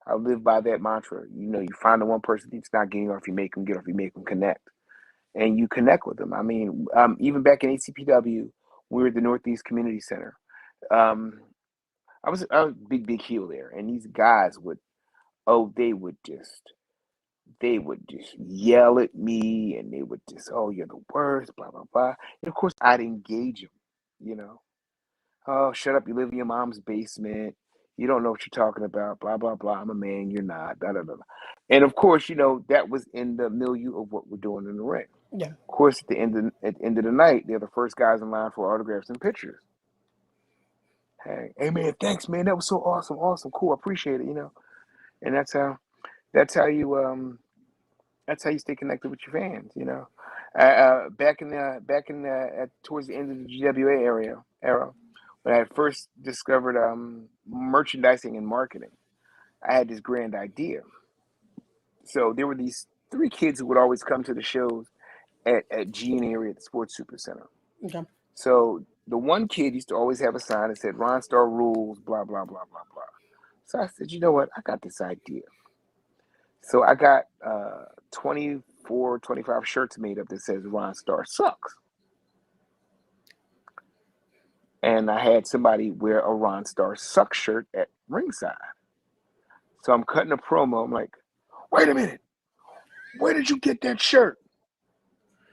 I've lived by that mantra. You find the one person that's not getting off, you make them get off, you make them connect, and you connect with them. I mean, even back in ACPW, we were at the Northeast Community Center. Um, I was big heel there, and these guys they would just yell at me, and they would just, oh, you're the worst, blah blah blah. And of course, I'd engage them. You know, oh, shut up, you live in your mom's basement. You don't know what you're talking about, blah blah blah. I'm a man, you're not. Da, da, da, da. And of course, that was in the milieu of what we're doing in the ring. Yeah. Of course, at the end of the night, they're the first guys in line for autographs and pictures. Hey man, thanks man, that was so awesome, cool, I appreciate it. And that's how you stay connected with your fans. Towards the end of the GWA era, when I had first discovered merchandising and marketing, I had this grand idea. So there were these three kids who would always come to the shows at G area at the Sports Super Center. Okay. So the one kid used to always have a sign that said Ron Starr rules, blah blah blah blah blah. So I said, you know what? I got this idea. So I got 24, 25 shirts made up that says Ron Starr sucks. And I had somebody wear a Ron Starr sucks shirt at ringside. So I'm cutting a promo. I'm like, wait a minute. Where did you get that shirt?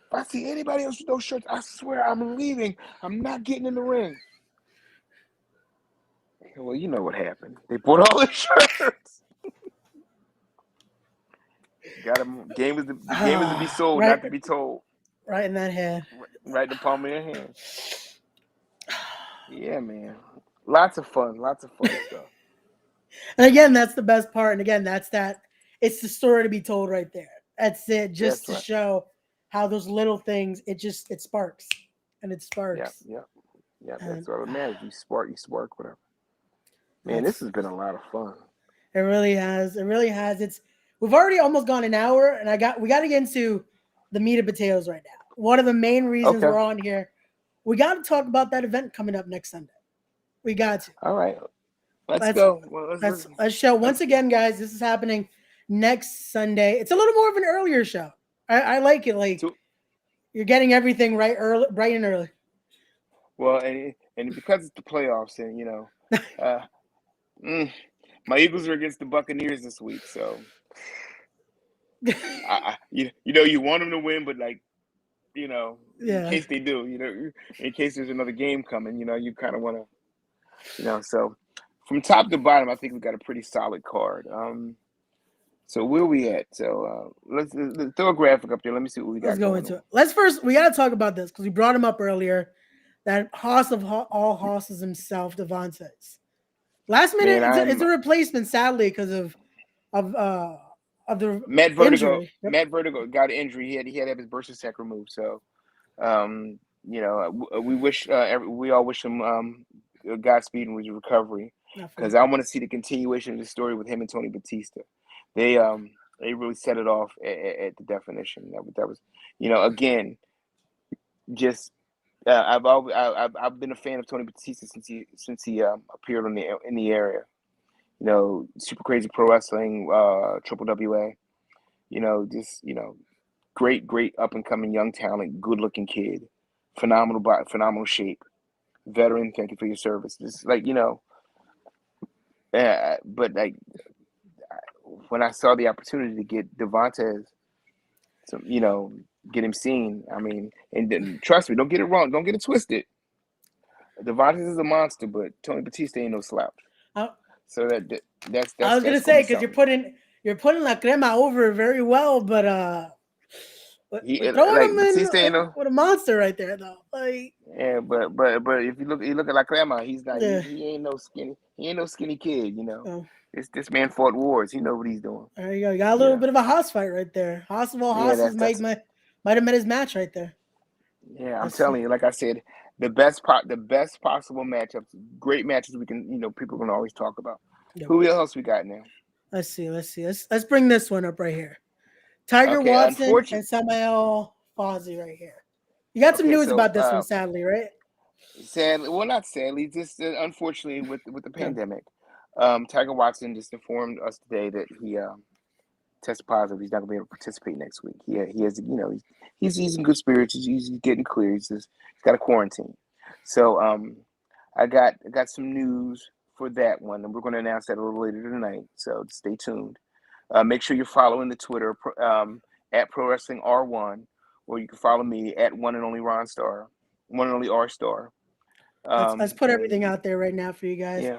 If I see anybody else with those shirts, I swear I'm leaving. I'm not getting in the ring. Well, you know what happened. They bought all the shirts. Got them. The game is to be sold, Right. not to be told. Right in that head. Right in the palm of your hand. Yeah, man. Lots of fun stuff. And again, that's the best part. And again, it's the story to be told right there. That's it. Just That's to right. show how those little things, it sparks. And it Yeah, sparks. yeah. Yeah, And that's what it matters. You spark, whatever. Man, this has been a lot of fun. It really has. It really has. We've already almost gone an hour, and we got to get into the meat and potatoes right now. One of the main reasons Okay. we're on here, we got to talk about that event coming up next Sunday. We got to. All right. Let's go. Well, let's show once again, guys. This is happening next Sunday. It's a little more of an earlier show. I like it. Like you're getting everything right bright and early. Well, and because it's the playoffs, and my Eagles are against the Buccaneers this week, so you want them to win, but in case they do, in case there's another game coming, you kind of want to, so from top to bottom, I think we got a pretty solid card. So where we at? So let's throw a graphic up there. Let me see what we got. Let's go into it. Let's first, we got to talk about this because we brought him up earlier. That Hoss of all Hosses himself, Devontae's. Last minute, it's a replacement, sadly, because of the Matt Vertigo. injury. Yep. Matt Vertigo got an injury. He had to have his bursa sac removed. So, we all wish him Godspeed and his recovery, because I want to see the continuation of the story with him and Tony Batista. They really set it off at the definition. That was again, just I've been a fan of Tony Batista since he appeared in the area. Super Crazy Pro Wrestling, Triple WA. Great up and coming young talent, good looking kid, phenomenal body, phenomenal shape, veteran. Thank you for your service. Just but when I saw the opportunity to get Devontae, get him seen. I mean, and then, trust me, don't get it wrong, don't get it twisted. Devontae is a monster, but Tony Batista ain't no slouch. So that's I was gonna say, because you're putting La Crema over very well, but We're throwing like him in see saying no. with a monster right there, though. Like, Yeah, but if you look at La Crema, he's not yeah. he ain't no skinny kid, you know. Oh, This man fought wars. He know what he's doing. there you go. You got a You little know. bit of a Haas fight right there. Haas of all Yeah, Haas's that's might have met his match right there. yeah, I'm Let's see. telling you, like I said, the best possible matchups, great matches we can, people can always talk about. Yep. Who else we got now? Let's see. Let's see. Let's bring this one up right here. Tiger Okay, Watson unfortunate. and Samael Fozzy right here. You got some Okay, news so about this one, sadly, right? sadly, well, not sadly, just unfortunately with the Yeah. pandemic, Tiger Watson just informed us today that he tested positive. He's not gonna be able to participate next week. He has, he's in good spirits. He's getting clear. He's got a quarantine. So I got some news for that one, and we're going to announce that a little later tonight. So stay tuned. Make sure you're following the Twitter at Pro Wrestling R1, or you can follow me at One and Only Ron Starr, One and Only R Star. Let's put everything And out there right now for you guys. yeah,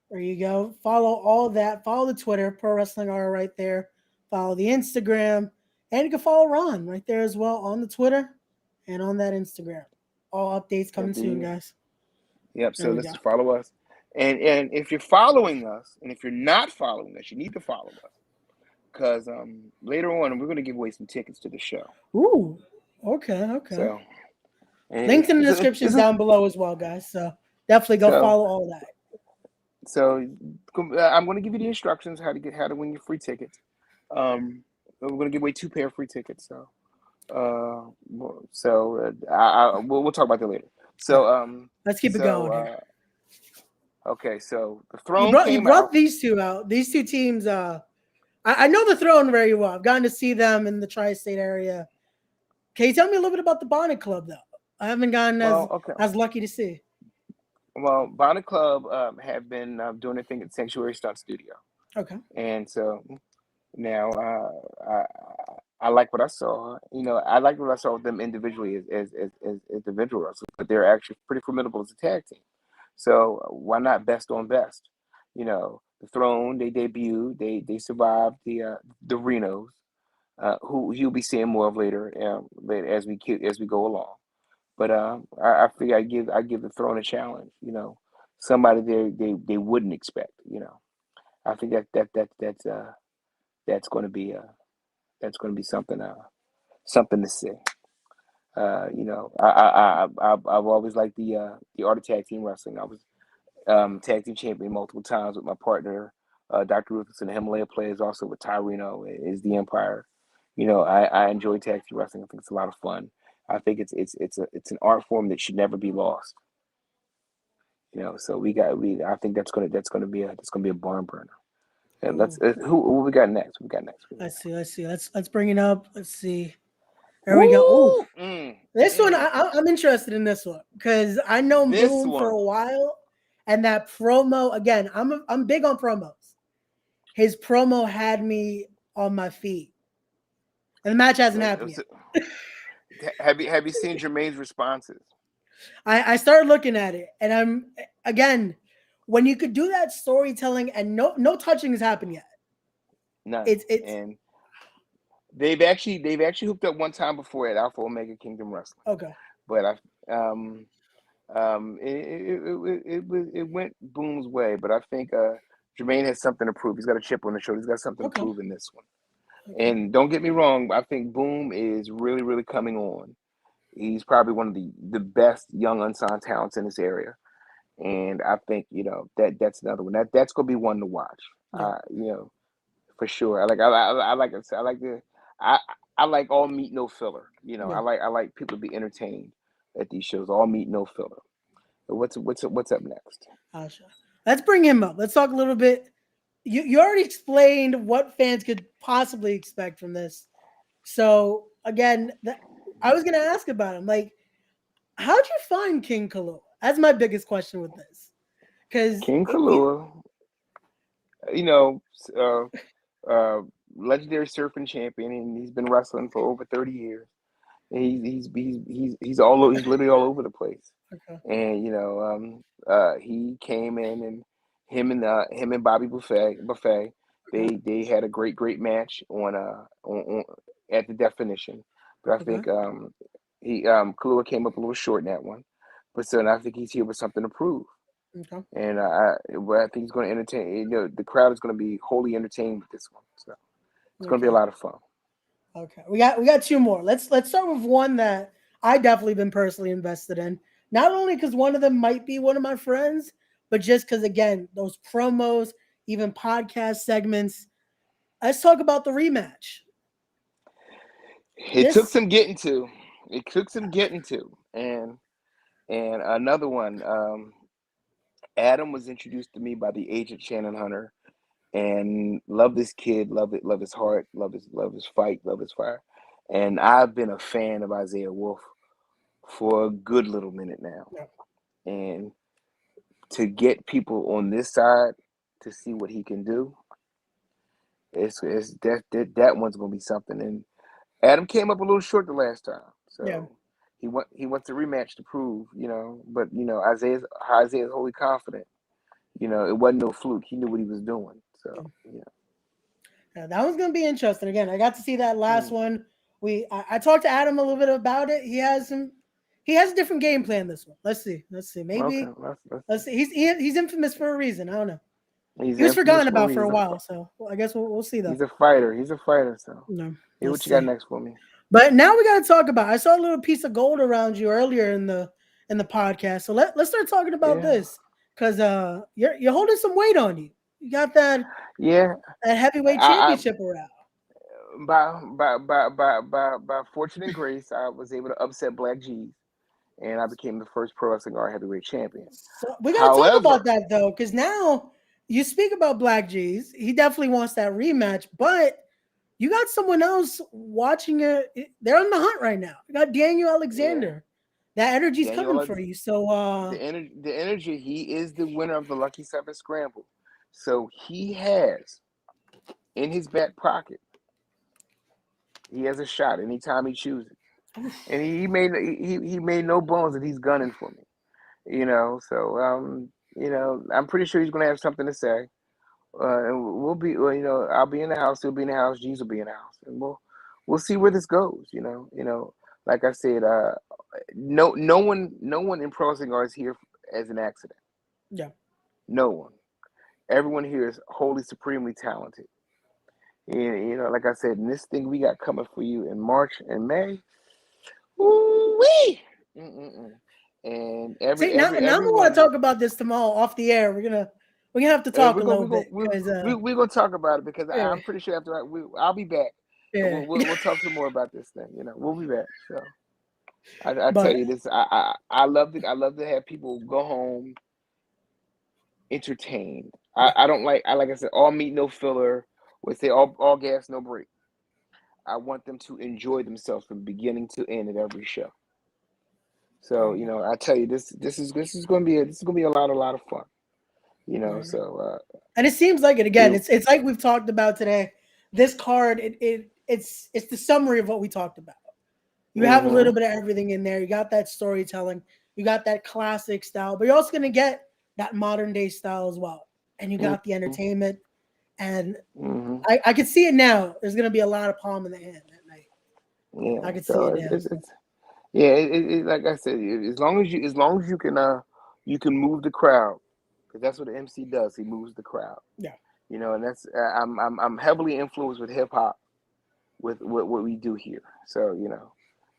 There you go. Follow all that. Follow the Twitter, Pro Wrestling R right there. Follow the Instagram. And you can follow Ron right there as well on the Twitter and on that Instagram. All updates coming soon, guys. yep. There So we let's go. just follow us. And if you're following us, and if you're not following us, you need to follow us because later on we're going to give away some tickets to the show. Ooh. Okay. So Links in the it's descriptions down below as well, guys. So definitely go so follow all that. so I'm going to give you the instructions how to win your free tickets. We're going to give away 2 pair of free tickets. We'll talk about that later. All So right. Let's keep it going here. okay. So the You Throne brought you came brought out. these two out. These two teams. I know the Throne very well. I've gotten to see them in the tri-state area. Can you tell me a little bit about the Bonnet Club though? I haven't gotten Well, okay. as lucky to see. Well, Bonnet Club have been doing their thing at Sanctuary Stunt Studio, Okay. and so now I like what I saw. I like what I saw with them individually as individual wrestlers, but they're actually pretty formidable as a tag team. So why not best on best? The Throne, they debuted, they survived the Renos, who you'll be seeing more of later as we go along. But I figure I give the Throne a challenge. Somebody they wouldn't expect. I think that's going to be something to see. I've always liked the art of tag team wrestling. I was tag team champion multiple times with my partner, Dr. Rufus and the Himalaya Players, also with Tyreno is the Empire. I enjoy tag team wrestling. I think it's a lot of fun. I think it's an art form that should never be lost. So I think that's gonna be a barn burner. And let's who we got next? Let's see. Let's bring it up. Let's see. There we go. Oh, Woo! this one I'm interested in this one because I know This Boom for a one. while, and that promo again. I'm big on promos. His promo had me on my feet, and the match hasn't happened yet. Have you seen Jermaine's responses? I started looking at it, and I'm again when you could do that storytelling and no touching has happened yet. None. It's And they've actually hooked up one time before at Alpha Omega Kingdom Wrestling. okay. But it went Boom's way. But I think Jermaine has something to prove. He's got a chip on his shoulder. He's got something to Okay. prove in this one. Okay. And don't get me wrong, I think Boom is really, really coming on. He's probably one of the best young unsigned talents in this area. And I think, that's another one. That's gonna be one to watch. Yeah. For sure. I I like all meat, no filler. Yeah. I like people to be entertained at these shows. All meat, no filler. But what's up next? Asha. Let's bring him up. Let's talk a little bit. You already explained what fans could possibly expect from this. So again, I was gonna ask about him. Like, how'd you find King Kalua? That's my biggest question with this. Because King Kalua, you know, uh, uh, legendary surfing champion, and he's been wrestling for over 30 years. And he's literally all over the place. okay. And he came in, and him and Bobby Buffet, they had a great match on at the definition. but I Okay. think Kahlua came up a little short in that one. But still, I think he's here with something to prove. Okay. And well, I think he's going to entertain. The crowd is going to be wholly entertained with this one. So it's going to be a Okay. lot of fun. Okay. We got two more. Let's start with one that I definitely been personally invested in. Not only because one of them might be one of my friends, but just because again, those promos, even podcast segments. Let's talk about the rematch. It took This some getting to. It took some getting to. And another one. Adam was introduced to me by the agent Shannon Hunter, and love this kid, love it, love his heart, love his fight, love his fire. And I've been a fan of Isaiah Wolf for a good little minute now. no, And to get people on this side to see what he can do, it's that one's gonna be something. And Adam came up a little short the last time, yeah. so he wants a rematch to prove, But Isaiah's wholly confident. It wasn't no fluke. He knew what he was doing. So yeah. Yeah, that one's gonna be interesting. Again, I got to see that last Mm. one. I talked to Adam a little bit about it. He has a different game plan this one. Let's see. Let's see. Okay, Maybe let's let's see. He's infamous for a reason. I don't know. he's He was infamous forgotten for a about for reason. a while. So I guess we'll see though. He's a fighter. He's a fighter. So No, hey, let's what you got see. next for me? But now we got to talk about. I saw a little piece of gold around you earlier in the podcast. So let's start talking about Yeah, this because you're holding some weight on you. You got yeah. that heavyweight I championship around. by fortune and grace, I was able to upset Black G's, and I became the first pro wrestling R heavyweight champion. So we got to talk about However, that though, because now you speak about Black G's. He definitely wants that rematch, but you got someone else watching it. They're on the hunt right now. You got Daniel yeah, Alexander. That energy's coming Daniel, for you. So the energy. He is the winner of the Lucky Seven Scramble, so he has in his back pocket. He has a shot anytime he chooses, and he made no bones that he's gunning for me. So I'm pretty sure he's gonna have something to say. And we'll be, well, I'll be in the house. He'll be in the house. G's will be in the house, and we'll see where this goes. Like I said, no one in pro wrestling is here as an accident. yeah. No one. Everyone here is wholly supremely talented. And like I said, in this thing we got coming for you in March and May. Woo-wee! Mm-mm-mm. And See now we want to everyone. talk about this tomorrow off the air. We're gonna have to talk a little bit because We're gonna talk about it because yeah, I'm pretty sure I'll be back and yeah. we'll talk some more about this thing. We'll be back. So I tell But you this, I love it. I love to have people go home entertained. yeah, I don't like I said, all meat no filler. We say all gas no break. I want them to enjoy themselves from beginning to end at every show. there So you go. I tell you this is gonna be a lot of fun. There you go. So And it seems like it again. it, It's like we've talked about today. This card, it's the summary of what we talked about. You have a little hmm bit of everything in there. You got that storytelling, you got that classic style, but you're also gonna get that modern day style as well. And you got the hmm entertainment. And hmm I can see it now. There's gonna be a lot of palm in the hand that night. Yeah, I can see it so now. it's yeah, like I said, as long as you can move the crowd, because that's what the MC does. He moves the crowd, Yeah. and that's I'm heavily influenced with hip hop with what we do here. So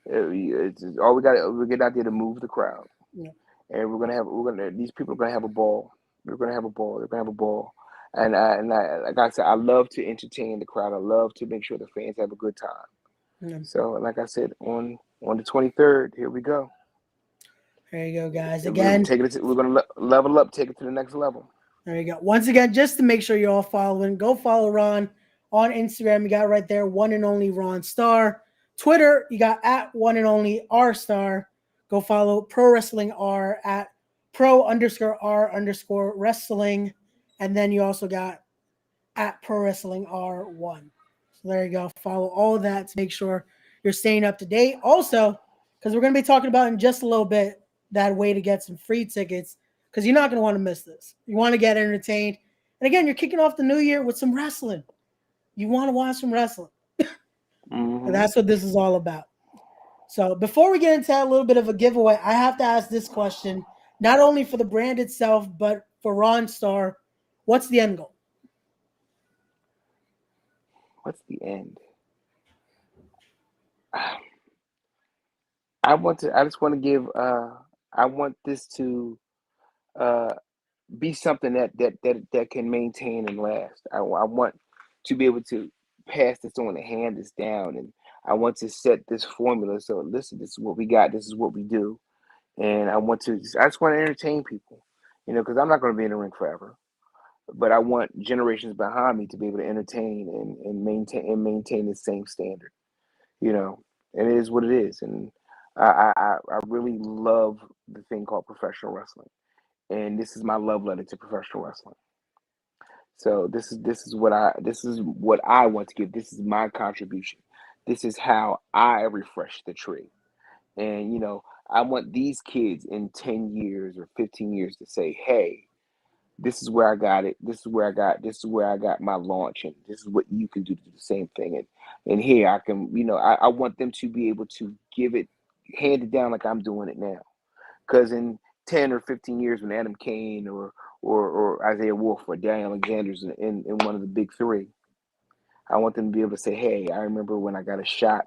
it's all we get out there to move the crowd, Yeah. and these people are gonna have a ball. We're gonna have a ball. They're gonna have a ball. Like I said, I love to entertain the crowd. I love to make sure the fans have a good time. Yeah. So, like I said, on the 23rd, here we go. There you go, guys. We're Again, taking it. We're gonna level up, take it to the next level. there you go. Once again, just to make sure you're all following, go follow Ron on Instagram. You got right there, one and only Ron Starr. Twitter, you got at one and only R Star. Go follow Pro Wrestling R at pro_R_wrestling. And then you also got at Pro Wrestling R1. So there you go. Follow all of that to make sure you're staying up to date. Also, because we're going to be talking about in just a little bit that way to get some free tickets because you're not going to want to miss this. You want to get entertained. And again, you're kicking off the new year with some wrestling. You want to watch some wrestling. And hmm that's what this is all about. So before we get into a little bit of a giveaway, I have to ask this question, not only for the brand itself, but for Ron Starr. What's the end goal? What's the end? I want to. I just want to give. I want this to uh, be something that can maintain and last. I want to be able to pass this on and hand this down, and I want to set this formula. So listen, this is what we got. This is what we do, and I want to. I just want to entertain people, because I'm not going to be in the ring forever. But I want generations behind me to be able to entertain and maintain the same standard. You know, and it is what it is. And I really love the thing called professional wrestling, and this is my love letter to professional wrestling. So this is what I want to give. This is my contribution. This is how I refresh the tree. And I want these kids in 10 years or 15 years to say, "Hey, this is where I got it. This is where I got my launch, and this is what you can do to do the same thing." And here I can, I want them to be able to give it, hand it down like I'm doing it now. Because in 10 or 15 years, when Adam Kane or Isaiah Wolf or Daniel Alexander's in one of the big three, I want them to be able to say, "Hey, I remember when I got a shot,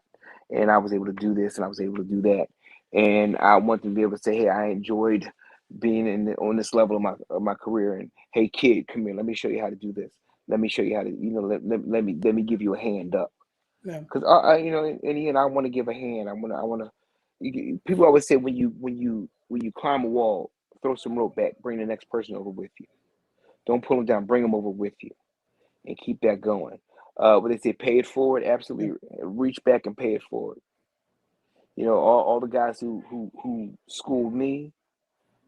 and I was able to do this, and I was able to do that." And I want them to be able to say, "Hey, I enjoyed being on this level of my career." And, "Hey, kid, come here. Let me show you how to do this. Let me show you how to, let me give you a hand up." Yeah. Because in the end, I want to give a hand. I want to. People always say, when you climb a wall, throw some rope back, bring the next person over with you. Don't pull them down, bring them over with you, and keep that going. But they say, pay it forward. Yeah. Absolutely, reach back and pay it forward. All the guys who schooled me,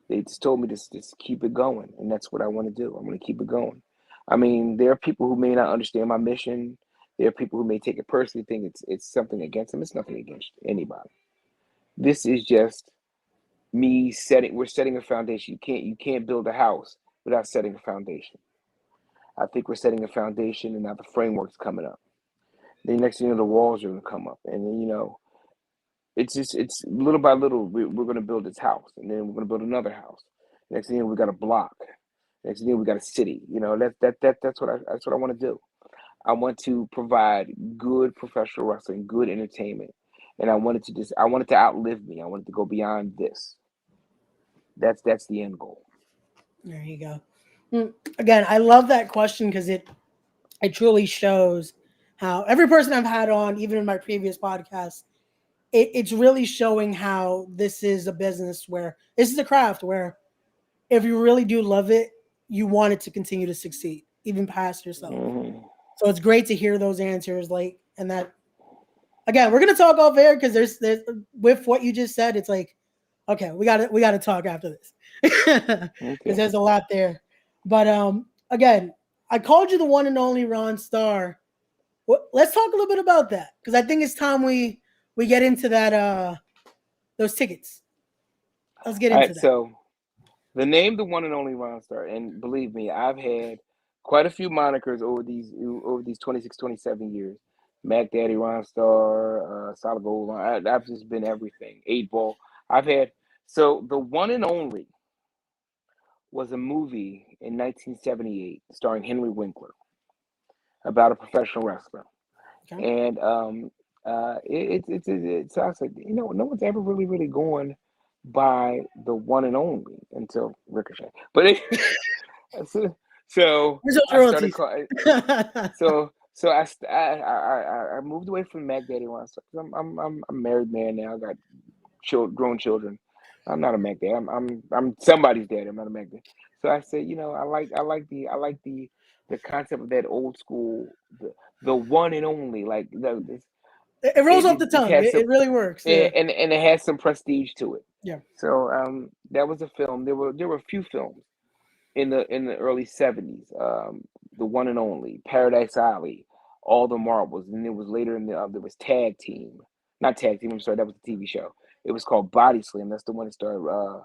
they just told me to just keep it going, and that's what I want to do. I'm going to keep it going. I mean, there are people who may not understand my mission. There are people who may take it personally, think it's something against them. It's nothing against anybody. This is just me setting. We're setting a foundation. You can't build a house without setting a foundation. I think we're setting a foundation, and now the framework's coming up. Then next thing you know, the walls are going to come up, and then it's little by little. We're going to build this house, and then we're going to build another house. Next thing you know, we got a block. Next thing you know, we got a city. That's what I want to do. I want to provide good professional wrestling, good entertainment, and I want it to outlive me. I want it to go beyond this. That's the end goal. There you go. Again, I love that question because it truly shows how every person I've had on, even in my previous podcast, it's really showing how this is a business where this is a craft where if you really do love it, you want it to continue to succeed, even past yourself. Hmm. So it's great to hear those answers, like, and that again, we're gonna talk off air because there's with what you just said, it's like, okay, we gotta talk after this because Okay. there's a lot there. But again, I called you the one and only Ron Starr. Let's talk a little bit about that because I think it's time we get into that those tickets. Let's get All into right. that. So the name, the one and only Ron Star, and believe me, I've had quite a few monikers over these 26, 27 years. Mac Daddy, Ron Star, Solid Gold. I've just been everything. Eight Ball. I've had. So the one and only was a movie in 1978 starring Henry Winkler about a professional wrestler. Okay. And so I was like, no one's ever really gone by the one and only until Ricochet. But so, so Where's those I started royalties? call, so I moved away from Mac Daddy once. I'm a married man now. I got grown children. I'm not a Mac Dad. I'm somebody's dad. I'm not a Mac Dad. So I said, I like the concept of that old school, the one and only. Like It rolls it, off it the just tongue. has It some, really works. Yeah. and it has some prestige to it. Yeah. So that was a film. There were a few films in the early '70s. The one and only Paradise Alley, All the Marbles, and it was later there was Tag Team, not Tag Team. I'm sorry, that was the TV show. It was called Body Slam. That's the one that starred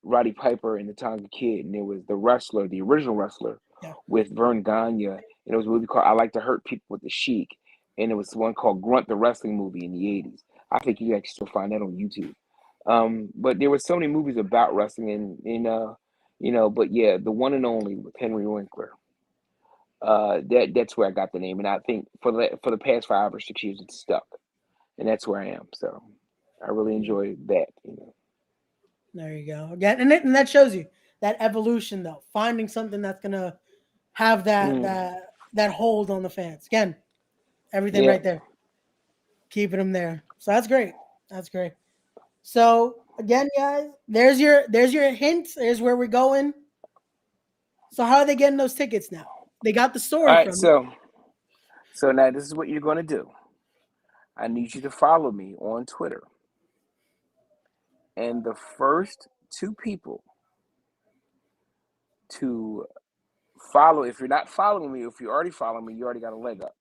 Roddy Piper and the Tonga Kid, and there was the wrestler, the original wrestler, Yeah. with Vern Gagne, and it was a movie called I Like to Hurt People with the Sheik, and it was one called Grunt, the wrestling movie in the '80s. I think you can actually still find that on YouTube. But there were so many movies about wrestling, but yeah, the one and only with Henry Winkler. That's where I got the name, and I think for the past 5 or 6 years, it's stuck, and that's where I am. So I really enjoy that. There you go. Again, and that shows you that evolution, though, finding something that's gonna have Mm, that hold on the fans. Again, everything yeah. right there, keeping them there. So that's great. That's great. So again, guys, there's your hint. There's where we're going. So how are they getting those tickets now? They got the All store right. from you. So now this is what you're going to do. I need you to follow me on Twitter, and the first two people to follow. If you're not following me, if you already follow me, you already got a leg up.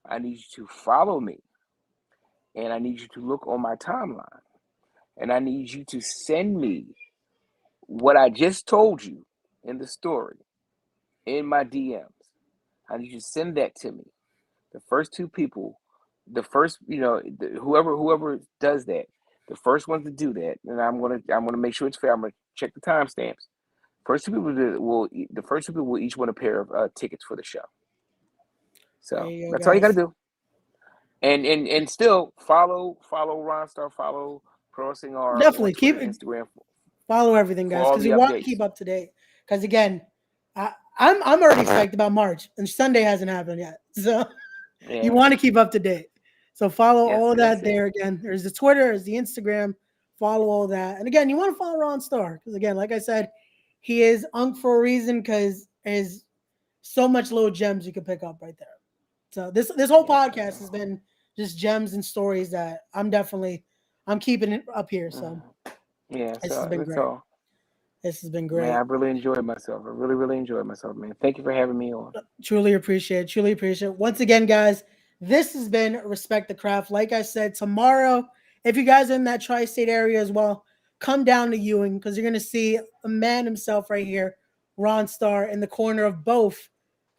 I need you to follow me, and I need you to look on my timeline, and I need you to send me what I just told you in the story in my DMs. I need you to send that to me. The first two people, the first, whoever does that, the first ones to do that, and I'm gonna make sure it's fair. I'm gonna check the timestamps. The first two people will each win a pair of tickets for the show. There So you go, that's all you got to guys. do. And still follow Ron Starr, follow Pro Wrestling R on Definitely Twitter keep and Instagram follow everything, for guys, all because the we want to updates. keep up to date. Because again, I'm already psyched about March, and Sunday hasn't happened yet. So you Yeah, want to keep up to date. So follow yes, all of that's that it. there. Again, there's the Twitter, there's the Instagram. Follow all that. And again, you want to follow Ron Starr because again, like I said, he is Unk for a reason because there's so much little gems you can pick up right there. So this whole Yes, I podcast know. has been just gems and stories that I'm keeping it up here. So Mhm. Yeah, this has so been that's great. all. This has been Man, I great. really enjoyed myself. I really, really enjoyed myself, man. Thank you for having me on. Truly appreciate it. Truly appreciate it. Once again, guys, this has been Respect the Craft. Like I said, tomorrow, if you guys are in that tri state area as well, come down to Ewing because you're going to see a man himself right here, Ron Starr, in the corner of both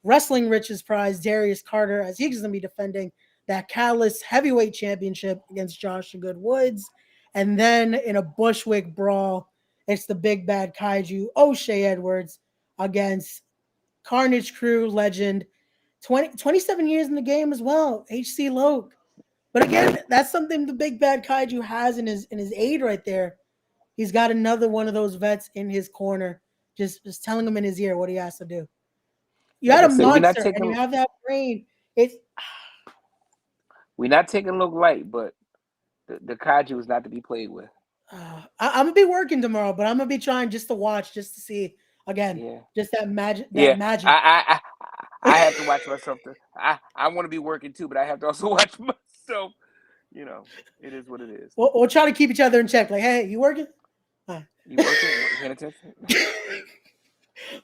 Wrestling Riches Prize, Darius Carter, as he's going to be defending that Catalyst Heavyweight Championship against Joshua Good Woods. And then in a Bushwick brawl, it's the big bad kaiju, O'Shea Edwards, against Carnage Crew legend, 27 years in the game as well, HC Loke. But again, that's something the big bad kaiju has in his aid right there. He's got another one of those vets in his corner, just telling him in his ear what he has to do. You Like had I a said, monster and you have that brain. It's we're not taking a look light, but the kaiju is not to be played with. I'm gonna be working tomorrow, but I'm gonna be trying just to watch, just to see again, Yeah, just that magic, that yeah. magic. I have to watch myself. I want to be working too, but I have to also watch myself. You know, it is what it is. We'll try to keep each other in check. Like, hey, you working? You working? Paying attention?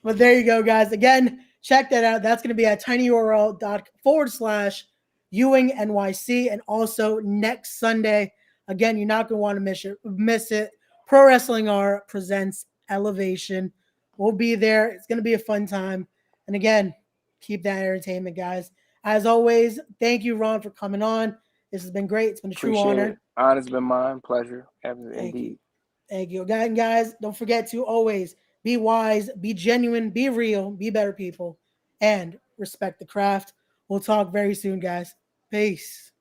But there you go, guys. Again, check that out. That's going to be at tinyurl.com/Ewing NYC. And also next Sunday, again, you're not going to want to miss it. Pro Wrestling R presents Elevation. We'll be there. It's going to be a fun time. And again, keep that entertainment, guys. As always, thank you, Ron, for coming on. This has been great. It's been a true Appreciate it. honor. Honor's been mine. Pleasure. Thank you. Indeed. Thank you. Again, guys, don't forget to always be wise, be genuine, be real, be better people, and respect the craft. We'll talk very soon, guys. Peace.